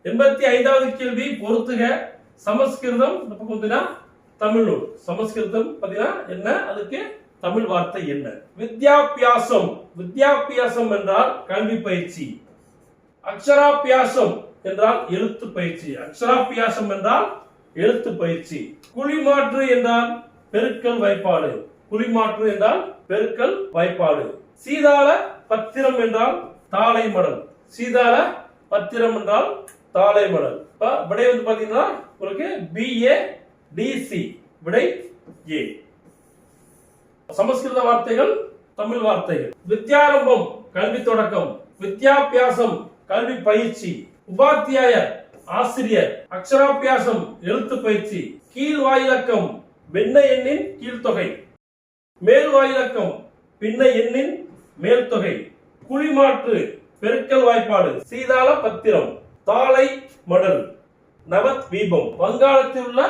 A: 85வது கேள்வி, பொறுத்துக. சமஸ்கிருதம் தமிழ் நூல். சமஸ்கிருதம் பாத்தீங்கன்னா என்ன? அதுக்கு தமிழ் வார்த்தை என்ன? வித்யாபியாசம். வித்யாபியாசம் என்றால் கல்வி பயிற்சி. அக்ஷராபியாசம் என்றால் எழுத்து பயிற்சி. அக்ஷராபியாசம் என்றால் எழுத்து பயிற்சி. குழிமாற்று என்றால் பெருக்கல் வாய்ப்பாடு. குழிமாற்று என்றால் பெருக்கல் வாய்ப்பாடு. சீதாள பத்திரம் என்றால் தாளை மடல். சீதாள பத்திரம் என்றால் தாளை மடல். விடை பாத்தீங்கன்னா உங்களுக்கு BADC. விடை ஏ. சமஸ்கிருத வார்த்தைகள், தமிழ் வார்த்தைகள். வித்யாரம்பம் கல்வி தொடக்கம். வித்யாபியாசம் கல்வி பயிற்சி. உபாத்தியாய ஆசிரியர். அக்ஷராபியாசம் எழுத்து பயிற்சி. கீழ் வாயிலக்கம் பின்ன எண்ணின் கீழ்த்தொகை. மேல் வாயிலக்கம் பின்ன எண்ணின் மேல் தொகை. குழிமாற்று பெருக்கல் வாய்ப்பாடு. சீதாள பத்திரம். தாளை மடல். நவத் வீபம் வங்காளத்தில் உள்ள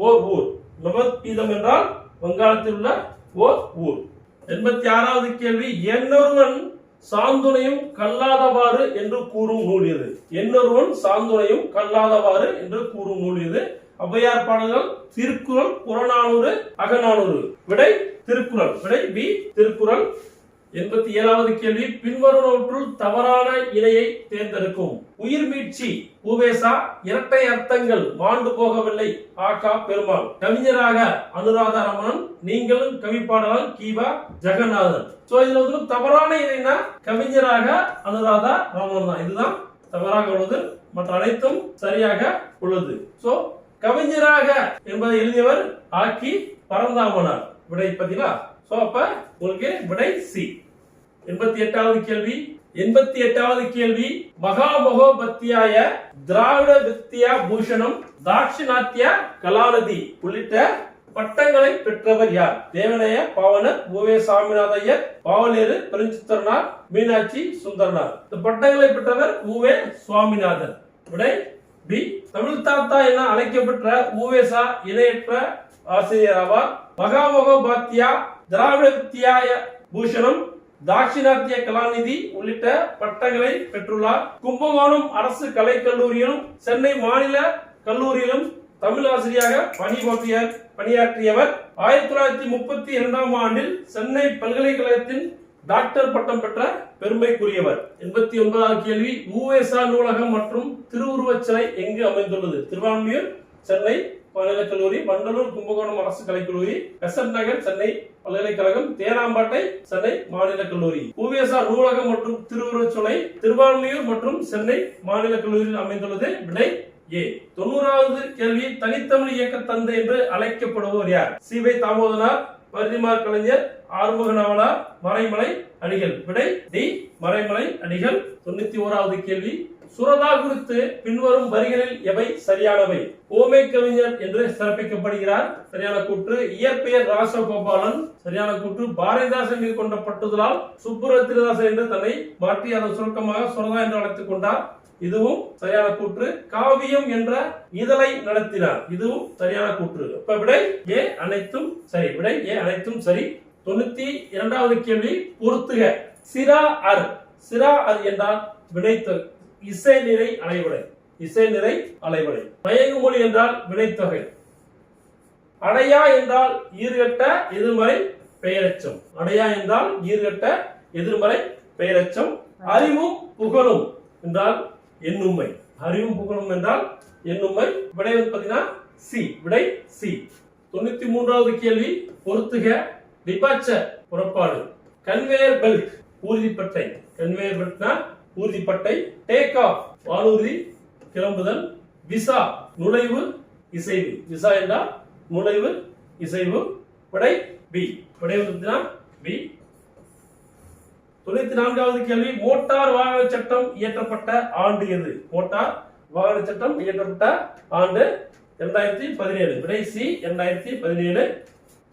A: ஓர் ஊர். நவத் வீதம் என்றால் வங்காளத்தில் உள்ள ஓர் ஊர். 86வது கேள்வி, என்னொருவன் சாந்துணையும் கல்லாதவாறு என்று கூறும் நூல் எது? என்னொருவன் சாந்துணையும் கல்லாதவாறு என்று கூறும் நூல் எது? ஔவையார் பாடல்கள், திருக்குறள், புறநானூறு, அகநானூறு. விடை திருக்குறள். விடை பி. திருக்குறள். 87வது கேள்வி, பின்வருவனவற்றுள் தவறான இணையை தேர்ந்தெடுக்கும். உயிர் மீட்சி உவேசா. இரட்டை அர்த்தங்கள் மாண்டு போகவில்லை ஆகா பெருமாள். கவிஞராக அனுராதா ரமணன். நீங்களும் கவி பாடலாம் கீவா ஜெகநாதன். இதுல தவறான இணைனா கவிஞராக அனுராதா ரமணன் தான். இதுதான் தவறாக உள்ளது. மற்ற அனைத்தும் சரியாக உள்ளது. கவிஞராக என்பதை எழுதியவர் ஆக்கி பரந்தாமனார். விடை பார்த்தீங்களா? அப்ப உங்களுக்கு விடை சி. 88வது கேள்வி. 88வது கேள்வி, மகாமகோபாத்தியாய, திராவிட வித்யா பூஷணம், தாட்சிணாத்திய கலாநிதி உள்ளிட்ட பட்டங்களை பெற்றவர் யார்? தேவனைய பாவனர், உவே சாமிநாதையர், பாவலேறு பெருஞ்சித்திரனார், மீனாட்சி சுந்தரனார். இந்த பட்டங்களை பெற்றவர் உவே சுவாமிநாதன். விடை பி. தமிழ் தாத்தா என அழைக்கப்பட்ட உவேசா இணையற்ற ஆசிரியர் ஆவார். மகாமகோபாத்தியா, திராவிட வித்யாய பூஷணம், தாட்சிணாத்திய கலாநிதி உள்ளிட்ட பட்டங்களை பெற்றுள்ளார். கும்பகோணம் அரசு கலைக்கல்லூரியிலும் சென்னை மாநில கல்லூரியிலும் தமிழ் ஆசிரியராக பணியாற்றியவர். 1932ஆம் ஆண்டில் சென்னை பல்கலைக்கழகத்தின் டாக்டர் பட்டம் பெற்ற பெருமைக்குரியவர். 89வது கேள்வி, உவேசா நூலகம் மற்றும் திருவுருவச் சிலை எங்கு அமைந்துள்ளது? திருவான்மியூர் சென்னை மாநில கல்லூரி, வண்டலூர் கும்பகோணம் அரசு கலைக்கல்லூரி, பெசன்ட் நகர் சென்னை பல்கலைக்கழகம், தேனாம்பேட்டை சென்னை மாநில கல்லூரி. உவேசா நூலகம் மற்றும் திருவுருவச் சிலை திருவான்மியூர் மற்றும் சென்னை மாநில கல்லூரியில் அமைந்துள்ளது. விடை ஏ. 90வது கேள்வி, தனித்தமிழ் இயக்க தந்தை என்று அழைக்கப்படுவோர் யார்? சி.வை. தாமோதரனார், பரிதிமார் கலைஞர், ஆறுமுக நாவலர், மறைமலை அடிகள். விடை டி. மறைமலை அடிகள். 91வது கேள்வி, சுரதா குறித்து பின்வரும் வரிகளில் எவை சரியானவை? ஓமை கவிஞர் என்று சிறப்பிக்கப்படுகிறார். சரியான கூற்று. இயற்பெயர் ராசகோபாலன். சரியான கூற்று. பாரதிதாசன் மீது கொண்ட பட்டுதலால் சுப்புரத்திரதாசன் என்று தன்னை மாற்றி அதன் சுருக்கமாக சுரதா என்று அழைத்துக் கொண்டார். இதுவும் சரியான கூற்று. காவியம் என்ற இதழை நடத்தினார். இதுவும் சரியான கூற்று. இப்ப விடை ஏ அனைத்தும் சரி. விடை ஏ அனைத்தும் சரி. 92வது கேள்வி பொறுத்துக. சிரா அர். சிரா அர் என்றால் வினைத்தொகை. இசை நிறை அலைவடை. இசை நிறை அலைவடை. மயங்கு மொழி என்றால் வினைத்தொகை. அடையா என்றால் ஈர்கட்ட எதிர்மறை பெயரெச்சம். அடையா என்றால் ஈர்கட்ட எதிர்மறை பெயரெச்சம். அறிவும் புகழும் என்றால் எண்ணுமை. அறிவும் புகழும் என்றால் எண்ணுமை. விடை பார்த்தீங்கன்னா சி. விடை சி. 93வது கேள்வி பொறுத்துக. டிபார்ச்சர் புறப்பாடு. கன்வேயர் பெல்ட் ஊர்திப்பட்டை. கன்வேயர் பெல்ட்னா ஊர்திப்பட்டை. டேக் ஆஃப் வானூர்தி கிளம்புதல். விசா நுழைவு இசைவு. விசா என்றால் நுழைவு இசைவு. விடை பி. விடை பி. 94வது கேள்வி மோட்டார் வாகன சட்டம் இயற்றப்பட்ட ஆண்டு எது? மோட்டார் வாகன சட்டம் இயற்றப்பட்ட ஆண்டு 2017. விடை சி 2017.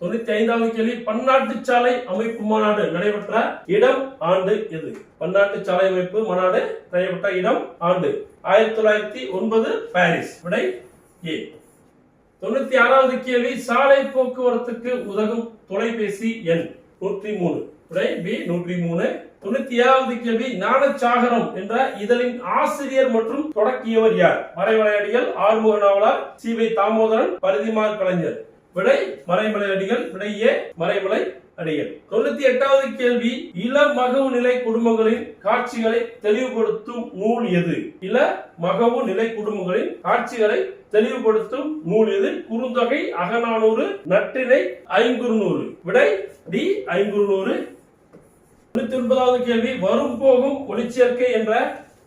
A: 95வது கேள்வி பன்னாட்டு சாலை அமைப்பு மாநாடு நடைபெற்ற இடம் ஆண்டு எது? பன்னாட்டு சாலை அமைப்பு மாநாடு நடைபெற்ற இடம் ஆண்டு 1909 பாரிஸ். விடை ஏ. 96வது கேள்வி சாலை போக்குவரத்துக்கு உதவும் தொலைபேசி எண் 103. விடை பி 103. 97வது கேள்வி ஞானசாகரம் என்ற இதழின் ஆசிரியர் மற்றும் தொடக்கியவர் யார்? மறைமலையடிகள், ஆறுமுக நாவலர், சி.வை. தாமோதரன், பரிதிமார் கலைஞர். விடை மறைமலை அடிகள். விடை ஏ மறைமலை அடிகள். 98வது கேள்வி இள மகவு நிலை குடும்பங்களின் காட்சிகளை தெளிவுபடுத்தும் நூல் எது? இள மகவு நிலை குடும்பங்களின் காட்சிகளை தெளிவுபடுத்தும் நூல் எது? குறுந்தொகை, அகநானூறு, நற்றிணை, ஐங்குறுநூறு. விடை டி ஐங்குறுநூறு. 99வது கேள்வி வரும் போகும் ஒளிச்சேர்க்கை என்ற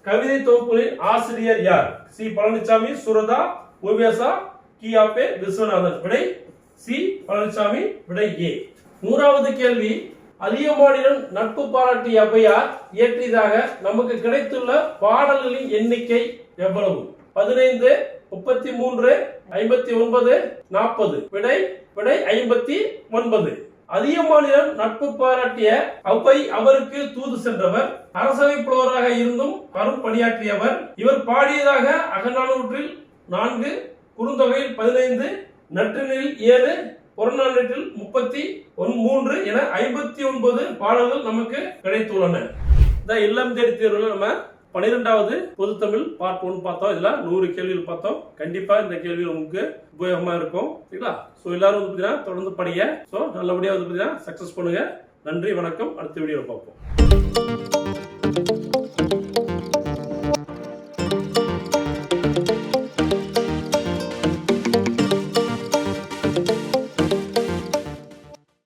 A: கவிதை தொகுப்புகளின் ஆசிரியர் யார்? சி பழனிசாமி, சுரதா, ஓவியாசா, கியாபே விஸ்வநாதன். விடை சி பழனிசாமி. விடை ஏ. 100வது கேள்வி அதியமானிடம் நட்பு பாராட்டிய ஔவையார் இயற்றியதாக நமக்கு கிடைத்துள்ள பாடல்களின் எண்ணிக்கை எவ்வளவு? 15, 33, 59, 40. விடை விடை 59. அதியமானிடம் நட்பு பாராட்டிய ஔவை அவருக்கு தூது சென்றவர். அரசவை புலவராக இருந்தும் அரும் பணியாற்றியவர். இவர் பாடியதாக அகநானூற்றில் 4, குறுந்தொகையில் 15, நற்றிணையில் 7, புறநானூற்றில் 33 என 59 பாடல்கள் நமக்கு கிடைத்துள்ளன. இந்த இல்லம் தேடி தேர்வுல நம்ம 12வது பொதுத்தமிழ் பார்ட் 1 பார்த்தோம். இதுல 100 கேள்விகள் பார்த்தோம். கண்டிப்பா இந்த கேள்வி உங்களுக்கு உபயோகமா இருக்கும். சரிங்களா? சோ எல்லாரும் தொடர்ந்து படிங்க. சோ நல்லபடியா சக்சஸ் பண்ணுங்க. நன்றி, வணக்கம். அடுத்த வீடியோல பார்ப்போம்.